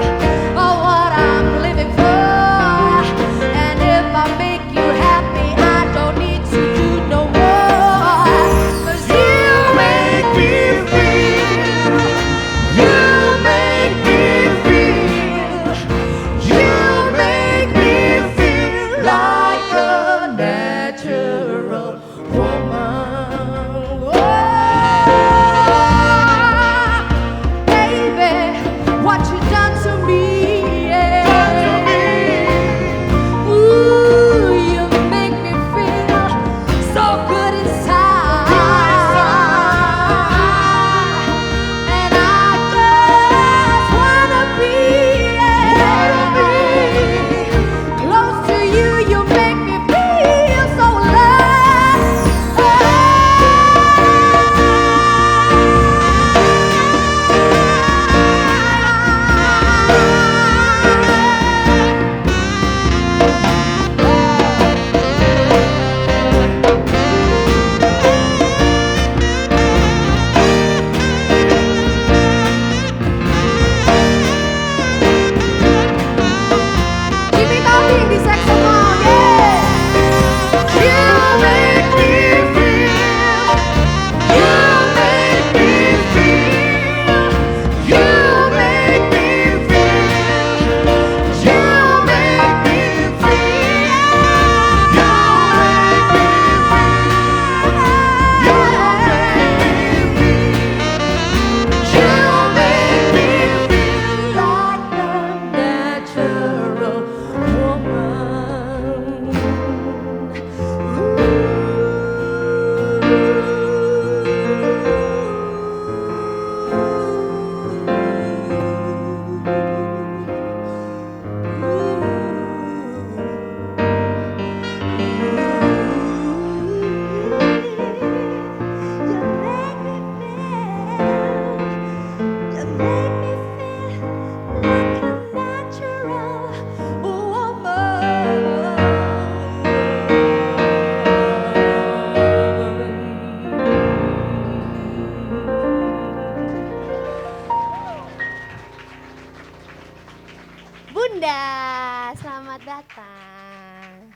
I: Bunda, selamat datang.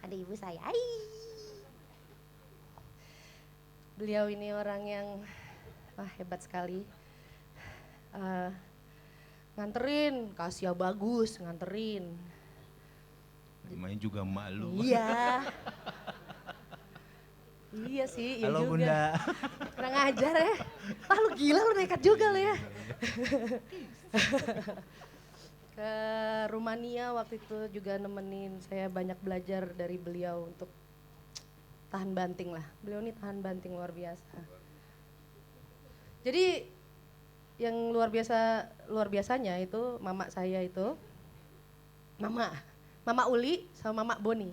I: Ada ibu saya. Hai. Beliau ini orang yang hebat sekali. Nganterin, Kasia bagus, nganterin.
K: Main juga malu.
I: Iya. Iya sih, iya
K: Halo
I: juga.
K: Bunda.
I: Kurang ajar ya. Lu gila, lu nekat juga lu ya. Ke Rumania waktu itu juga nemenin, saya banyak belajar dari beliau untuk tahan banting lah. Beliau ini tahan banting luar biasa. Jadi yang luar biasanya itu mama saya itu, Mama Uli sama Mama Boni.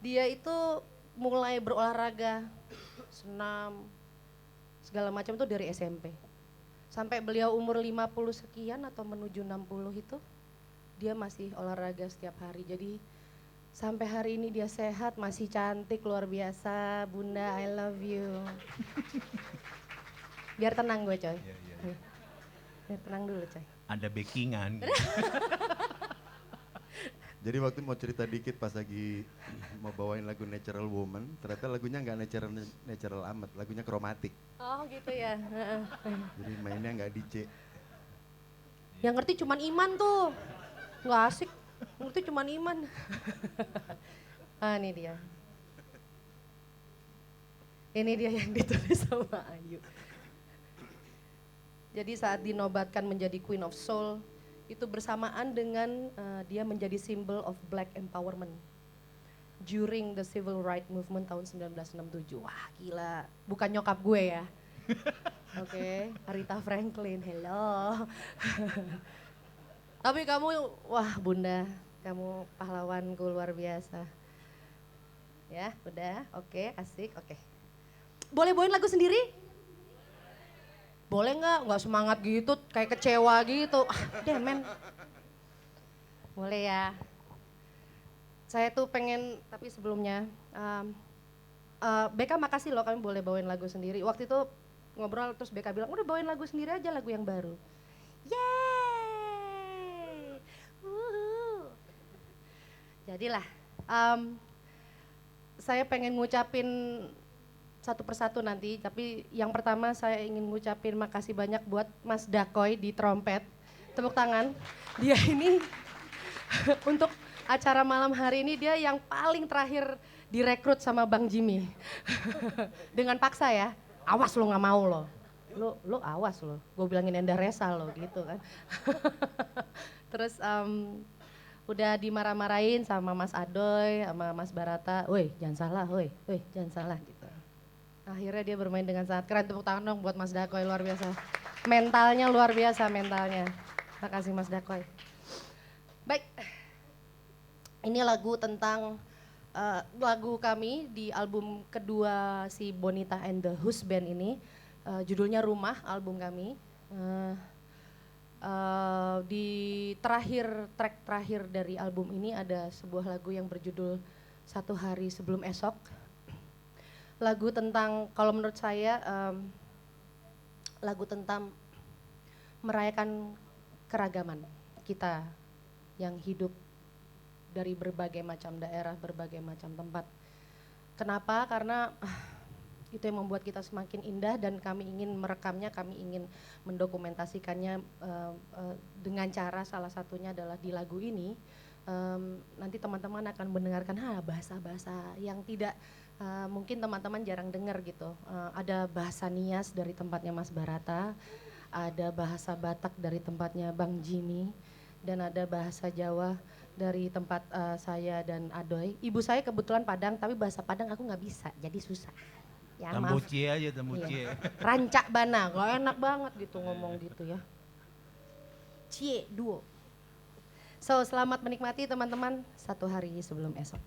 I: Dia itu mulai berolahraga, senam, segala macam itu dari SMP. Sampai beliau umur 50 sekian atau menuju 60 itu, dia masih olahraga setiap hari. Jadi sampai hari ini dia sehat, masih cantik, luar biasa. Bunda, I love you. Biar tenang gue coy. Biar tenang dulu coy.
K: Ada backingan.
J: Jadi waktu mau cerita dikit pas lagi mau bawain lagu Natural Woman, ternyata lagunya nggak natural amat, lagunya kromatik.
I: Oh gitu ya.
J: Jadi mainnya nggak di C.
I: Yang ngerti cuman Iman tuh, nggak asik. Ngerti cuman Iman. Ini dia. Ini dia yang ditulis sama Ayu. Jadi saat dinobatkan menjadi Queen of Soul, itu bersamaan dengan dia menjadi symbol of black empowerment during the civil rights movement tahun 1967. Wah gila, bukan nyokap gue ya. Oke, Aretha Franklin, hello. Tapi kamu, wah Bunda, kamu pahlawanku luar biasa. Ya, udah, oke, asik, oke. Boleh bawain lagu sendiri? Boleh nggak semangat gitu, kayak kecewa gitu. Men. Boleh ya. Saya tuh pengen, tapi sebelumnya, Beka makasih loh kami boleh bawain lagu sendiri. Waktu itu ngobrol terus Beka bilang, udah bawain lagu sendiri aja, lagu yang baru. Yeay! Jadilah, saya pengen ngucapin satu persatu nanti, tapi yang pertama saya ingin ngucapin makasih banyak buat Mas Dakoy di trompet. Tepuk tangan. Dia ini untuk acara malam hari ini dia yang paling terakhir direkrut sama Bang Jimmy. Dengan paksa ya, awas lo nggak mau lo. Lo awas lo, gue bilangin Enda Resa lo gitu kan. Terus udah dimarah-marahin sama Mas Adoy, sama Mas Barata, woi jangan salah, woi jangan salah gitu. Akhirnya dia bermain dengan sangat keren, tepuk tangan dong buat Mas Dakoy, luar biasa. Mentalnya luar biasa, mentalnya. Makasih Mas Dakoy. Baik, ini lagu tentang, lagu kami di album kedua si Bonita and the Husband ini. Judulnya Rumah, album kami. Di track terakhir dari album ini ada sebuah lagu yang berjudul Satu Hari Sebelum Esok. Lagu tentang, kalau menurut saya, lagu tentang merayakan keragaman kita yang hidup dari berbagai macam daerah, berbagai macam tempat. Kenapa? Karena itu yang membuat kita semakin indah dan kami ingin merekamnya, kami ingin mendokumentasikannya dengan cara salah satunya adalah di lagu ini. Nanti teman-teman akan mendengarkan bahasa-bahasa yang tidak mungkin teman-teman jarang dengar gitu. Ada bahasa Nias dari tempatnya Mas Barata, ada bahasa Batak dari tempatnya Bang Jimmy, dan ada bahasa Jawa dari tempat saya dan Adoy. Ibu saya kebetulan Padang, tapi bahasa Padang aku nggak bisa, jadi susah. Ya,
K: Tambucie aja, tambucie.
I: Iya. Rancak bana, gak enak banget gitu ngomong gitu ya. Cie, duo. So, selamat menikmati teman-teman, Satu Hari Sebelum Esok.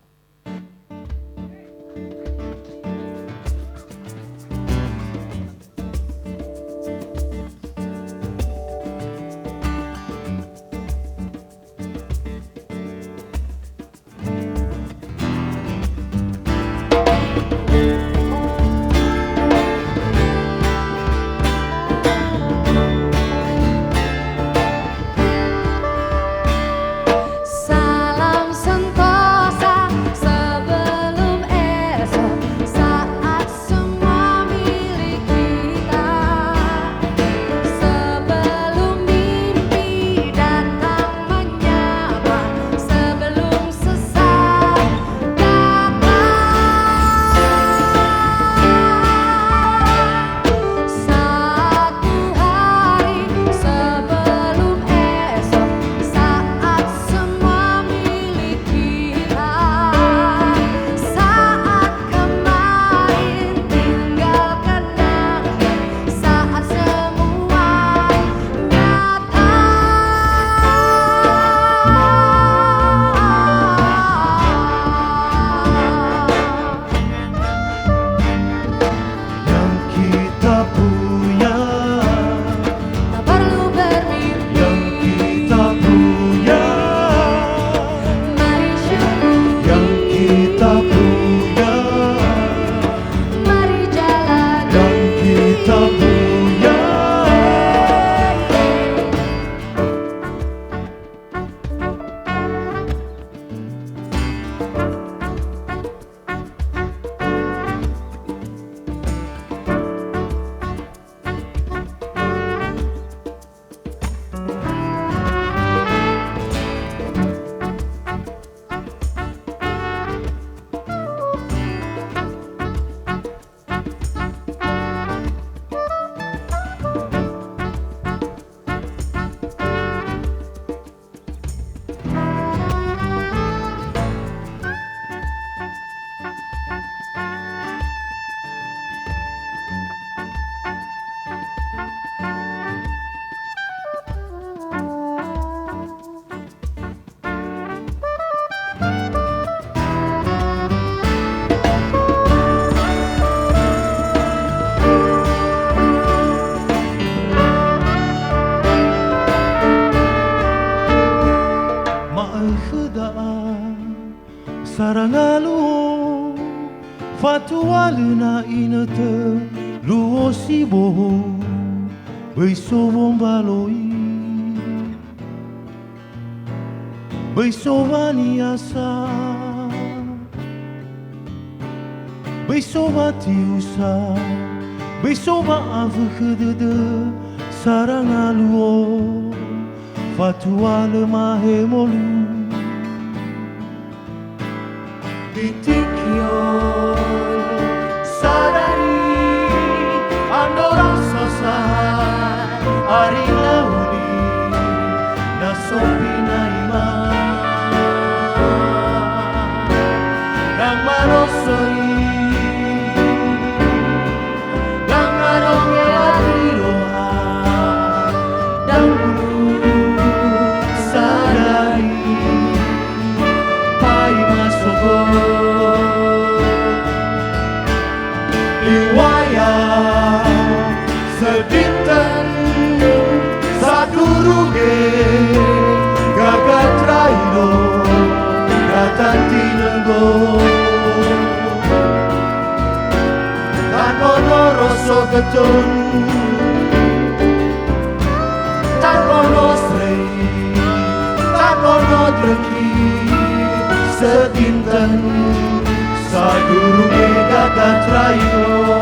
K: Ina te luosi boho Beiso bombaloi Beiso vani asa Beiso batiusa Beiso baavkhedede Sarangaluo Fatuale mahemolu Titikyon Sadari Andorang sosai Ari launi Nasopi naima Nang manosori Nang anonge adiroha Nang bulu Sadari Pai masogo Iwaya Sedinten Satu ruge Gagat raino Datang tinenggo Takono roso getun Takono srei Takono dreki Sedinten Sadurunge gagat raino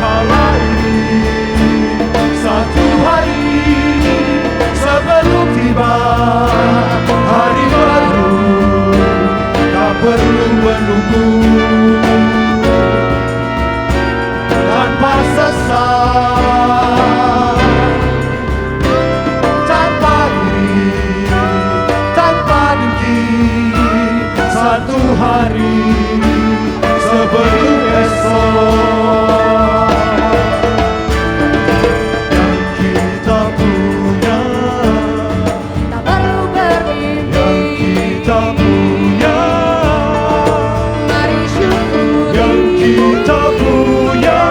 K: Kala ini Satu hari Sebelum tiba Hari baru Tak perlu menunggu Tanpa sesat Tanpa iri Tanpa dengki Satu hari sebelum esok Yang kita punya
I: Tak perlu bermimpi
K: Yang kita punya
I: Mari syukuri
K: Yang kita punya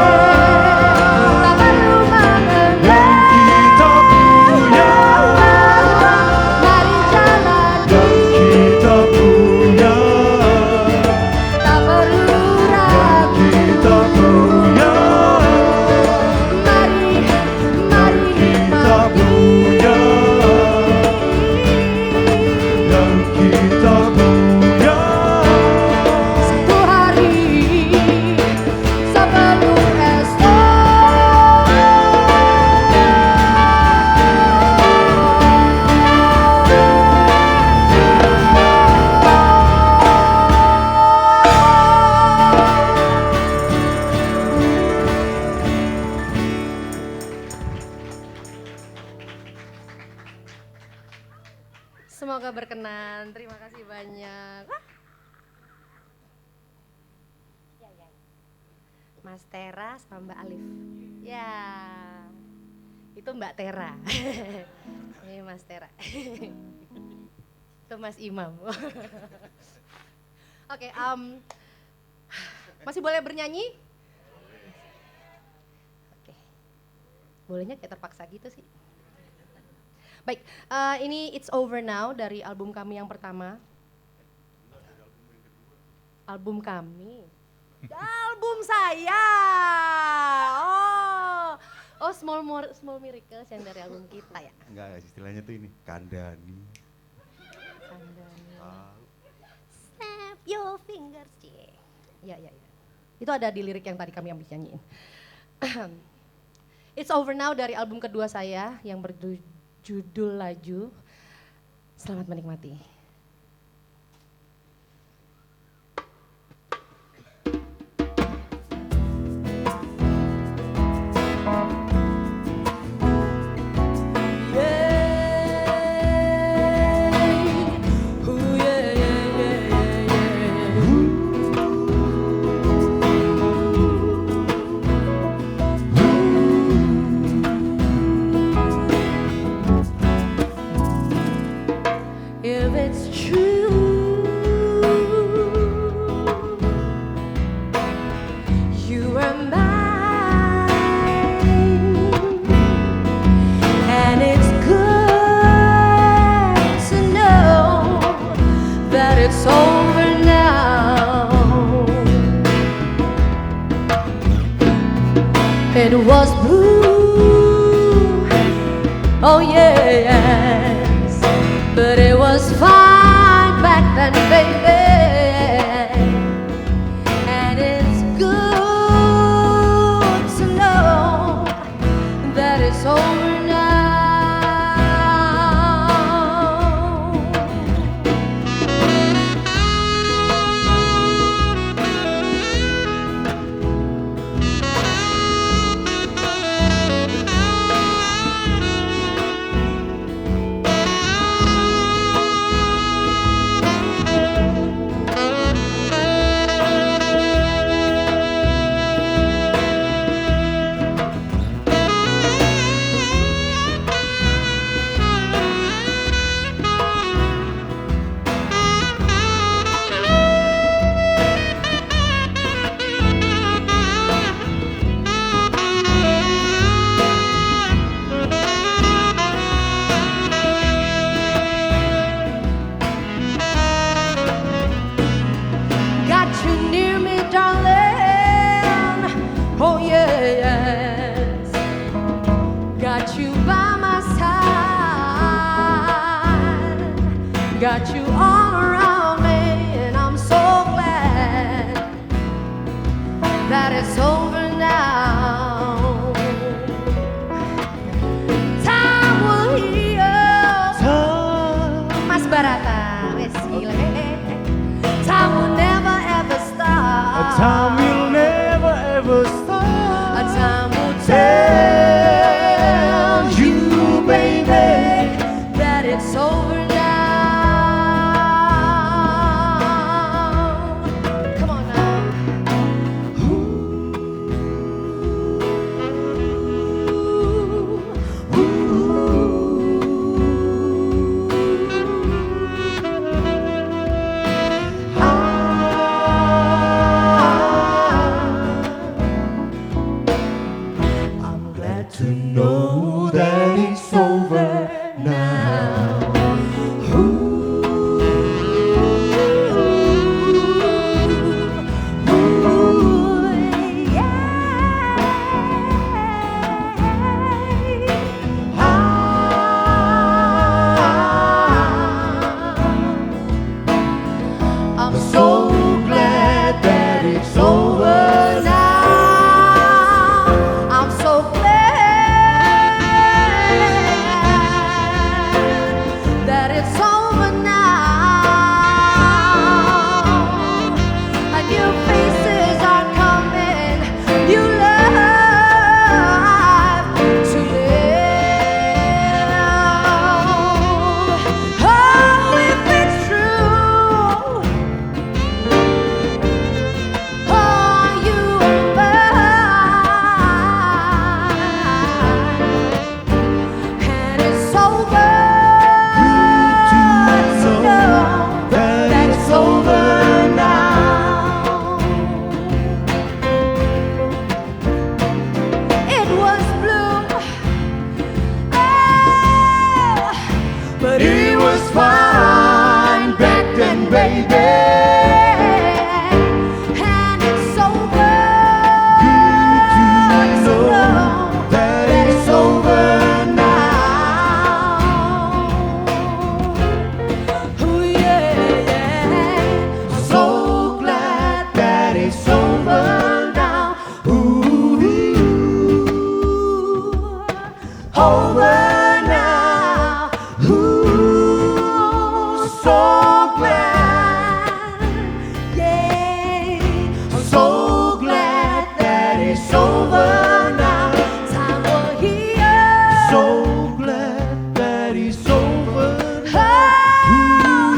I: Tak perlu mengejar
K: Yang kita punya
I: Mari jalani
K: Yang kita punya
I: Tak perlu ragu
K: Kita punya
I: Mari
K: Kita
I: nikmati
K: punya Yang kita punya
I: Satu hari sebelum esok Semoga berkenan. Terima kasih banyak. Mas Tera sama Mbak Alif. Ya, itu Mbak Tera. Ini Mas Tera. Itu Mas Imam. Oke, masih boleh bernyanyi? Oke, bolehnya kayak terpaksa gitu sih. Baik, ini It's Over Now dari album kami yang pertama. Album kami? Album saya! Oh Small Miracles yang dari album kita ya?
J: Enggak, istilahnya tuh ini, kandani.
I: Snap your fingers, cie. Ya. Itu ada di lirik yang tadi kami habis nyanyiin. It's Over Now dari album kedua saya yang berjudul Laju. Selamat menikmati. If it's it was blue. Oh yes, but it was fine back then, baby. And it's good to know that it's over now. Got you near me, darling. Oh yes, got you by my side. Got you all around me, and I'm so glad that it's over now. Time will heal. Mas Barata, wes gila. Time will never ever stop.
K: Time will never ever stop.
I: A time will tell you, baby, that it's over now. Come on now. I'm glad to know that it's over now. I'm so glad that it's over now. I'm so glad that it's over now. And new faces are coming, new life to live. Oh, if it's true, are you mine? And it's over to know that it's over now. It was blue, oh, but it was fine back then, baby. And it's over to know that it's over now. Oh yeah, so glad that it's over now. Ooh, over now. Ooh, so glad. Yeah, I'm so glad that it's over now. Time will heal. So glad that it's over now.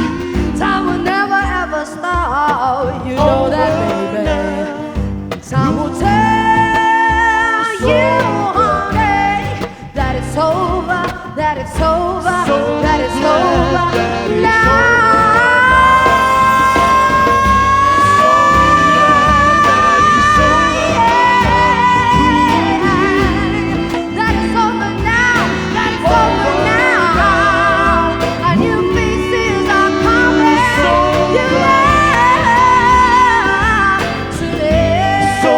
I: Time will never ever stop. You know that, baby. Time will tell you, honey, that it's over, that it's over, that it's over now. That it's over now, that it's over now. And new faces are coming, new life to live. So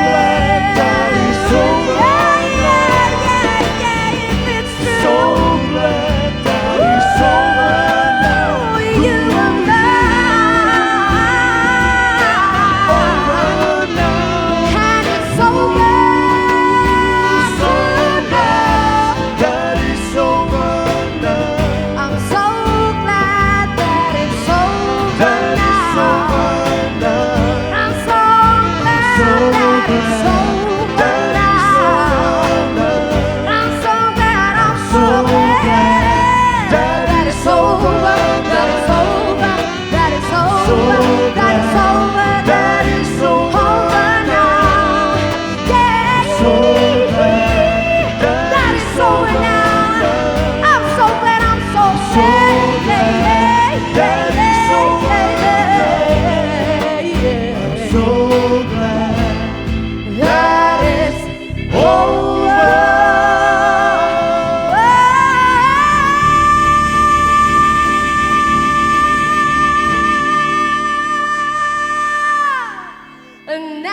I: glad that it's over
H: that it's over now. I'm so glad, I'm so glad that it's over, that it's over, that it's over, that it's over, that it's over now. Yeah, that it's over now. I'm so glad, I'm so glad. Yeah, yeah, yeah,
K: So glad
H: that it's over. And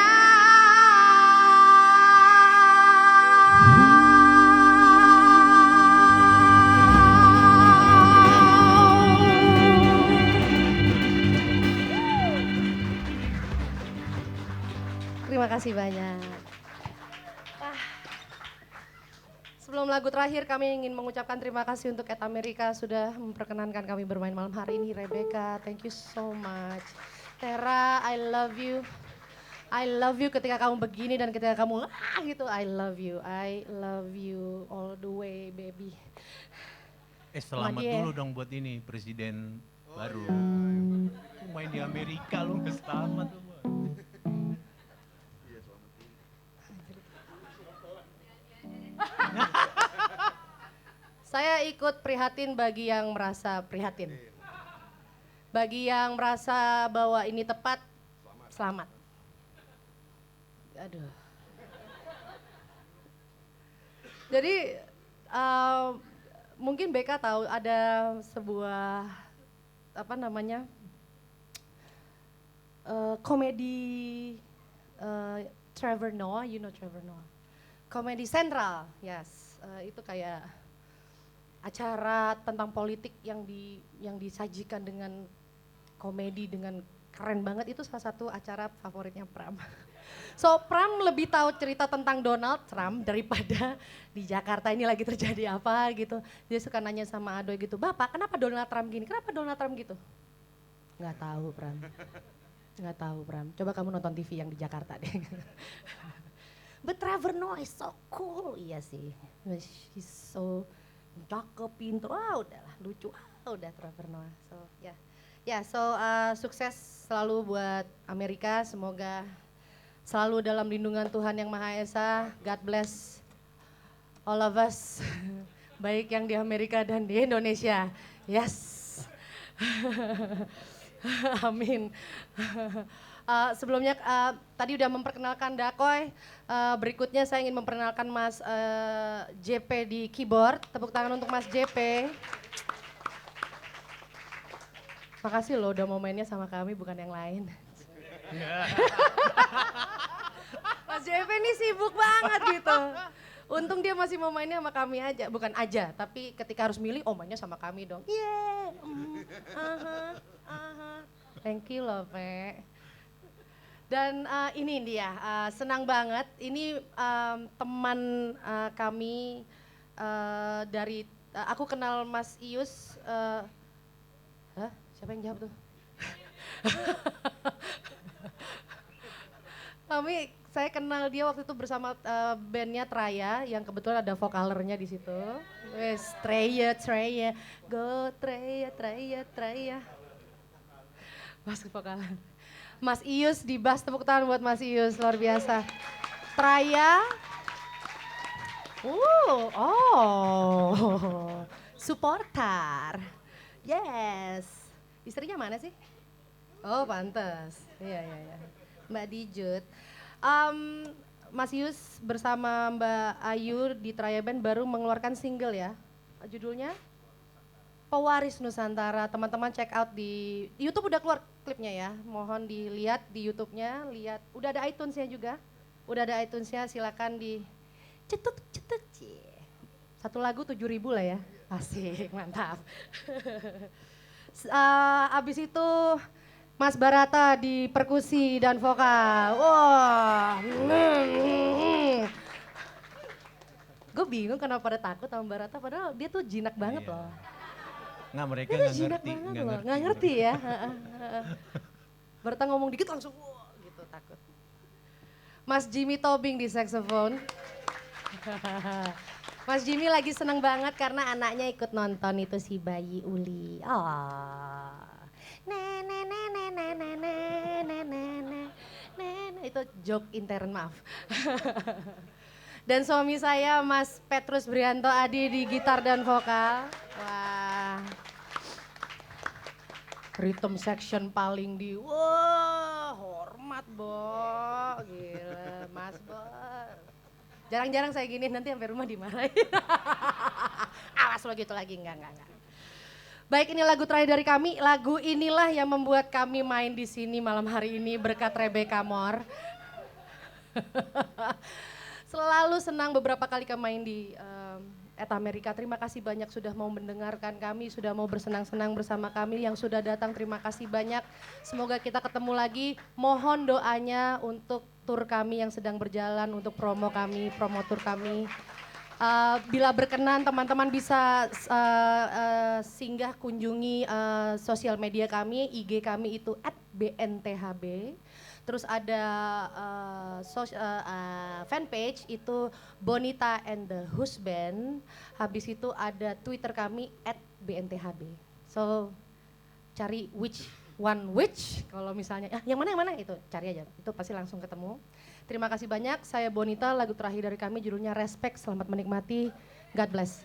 H: terima kasih banyak. Sebelum lagu terakhir, kami ingin mengucapkan terima kasih untuk Ed Amerika sudah memperkenankan kami bermain malam hari ini. Rebecca, thank you so much. Tera, I love you. I love you ketika kamu begini dan ketika kamu gitu. I love you all the way, baby.
L: Selamat
H: Sama dia.
L: dulu dong buat ini presiden baru. Lu main di Amerika lu nggak selamat lu.
I: Saya ikut prihatin bagi yang merasa prihatin. Bagi yang merasa bahwa ini tepat, selamat. Aduh. Jadi mungkin BK tahu ada sebuah apa namanya komedi Trevor Noah, you know Trevor Noah. Komedi Sentral, yes. Itu kayak acara tentang politik yang disajikan dengan komedi dengan keren banget. Itu salah satu acara favoritnya Pram. So Pram lebih tahu cerita tentang Donald Trump daripada di Jakarta ini lagi terjadi apa gitu. Dia suka nanya sama Adoy gitu, Bapak kenapa Donald Trump gini, kenapa Donald Trump gitu? Nggak tahu Pram, nggak tahu Pram. Coba kamu nonton TV yang di Jakarta deh. But Trevor Noah is so cool, iya sih. He's so cakep, pintar, udahlah lucu, udah Trevor Noah. So sukses selalu buat Amerika, semoga selalu dalam lindungan Tuhan Yang Maha Esa. God bless all of us, baik yang di Amerika dan di Indonesia. Yes. Amin. Sebelumnya tadi udah memperkenalkan Dakoy, berikutnya saya ingin memperkenalkan Mas JP di keyboard. Tepuk tangan untuk Mas JP. Makasih loh udah mau mainnya sama kami bukan yang lain. Mas JP ini sibuk banget gitu. Untung dia masih mau mainnya sama kami aja, bukan aja, tapi ketika harus milih, oh mainnya sama kami dong. Thank you loh, Pe. Dan ini dia, senang banget. Ini teman kami dari, aku kenal Mas Ius. Siapa yang jawab tuh? Saya kenal dia waktu itu bersama bandnya Teraya, yang kebetulan ada vokalernya di situ. Wes, Teraya, go Teraya. Masuk vokaler. Mas Ius di bass, tepuk tangan buat Mas Ius, luar biasa. Teraya. Supporter. Yes. Istrinya mana sih? Oh, pantes. Iya. Mbak Dijut. Mas Ius bersama Mbak Ayu di Teraya Band baru mengeluarkan single ya. Judulnya Pewaris Nusantara. Teman-teman check out di YouTube, udah keluar klipnya ya. Mohon dilihat di YouTube-nya, lihat. Udah ada iTunes-nya juga. Udah ada iTunes-nya, silakan di cetut. Satu lagu 7.000 lah ya. Asik, mantap. Abis itu Mas Barata di perkusi dan vokal. Wah. Gue bingung kenapa pada takut sama Barata, padahal dia tuh jinak banget loh.
L: Nggak, mereka
I: Dia
L: nggak
I: jinak
L: ngerti.
I: banget loh, nggak ngerti ya. Barata ngomong dikit langsung wah gitu, takut. Mas Jimmy Tobing di saxophone. Mas Jimmy lagi seneng banget karena anaknya ikut nonton itu si bayi Uli. Oh. Itu joke intern, maaf. Dan suami saya Mas Petrus Brianto Adi di gitar dan vokal. Wah. Rhythm section paling di, wah hormat Bo, gila Mas Bo. Jarang-jarang saya gini, nanti sampai rumah dimarahin. Awas lo gitu lagi, enggak. Baik, ini lagu terakhir dari kami. Lagu inilah yang membuat kami main di sini malam hari ini berkat Rebecca Moore. Selalu senang beberapa kali kami main di Amerika. Terima kasih banyak sudah mau mendengarkan kami, sudah mau bersenang-senang bersama kami. Yang sudah datang terima kasih banyak. Semoga kita ketemu lagi. Mohon doanya untuk tur kami yang sedang berjalan, untuk promo kami, promo tur kami. Bila berkenan teman-teman bisa singgah kunjungi sosial media kami, IG kami itu @bnthb. Terus ada fanpage itu Bonita and the Husband. Habis itu ada Twitter kami @bnthb. So cari which kalau misalnya yang mana itu cari aja, itu pasti langsung ketemu. Terima kasih banyak, saya Bonita, lagu terakhir dari kami judulnya Respect. Selamat menikmati, God bless.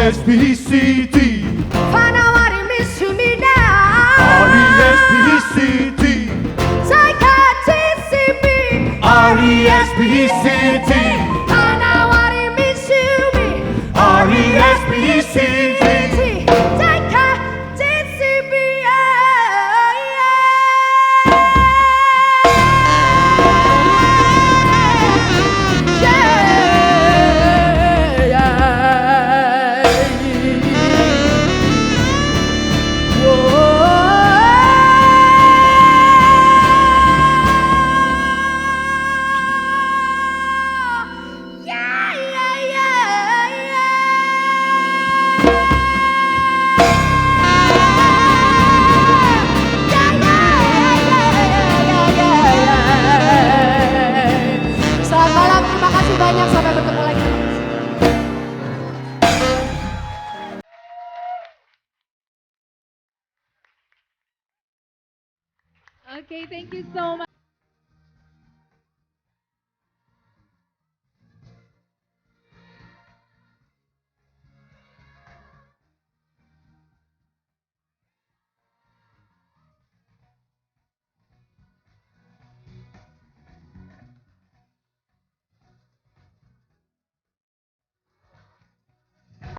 K: R-E-S-P-C-T,
H: Panawari miss you me now.
K: R-E-S-P-C-T,
H: TCB.
K: R-E-S-P-C-T,
H: Panawari miss you me.
K: R-E-S-P-C-T.
H: TCB. Selamat malam, terima kasih banyak, sampai bertemu lagi.
B: Okay, thank you so much.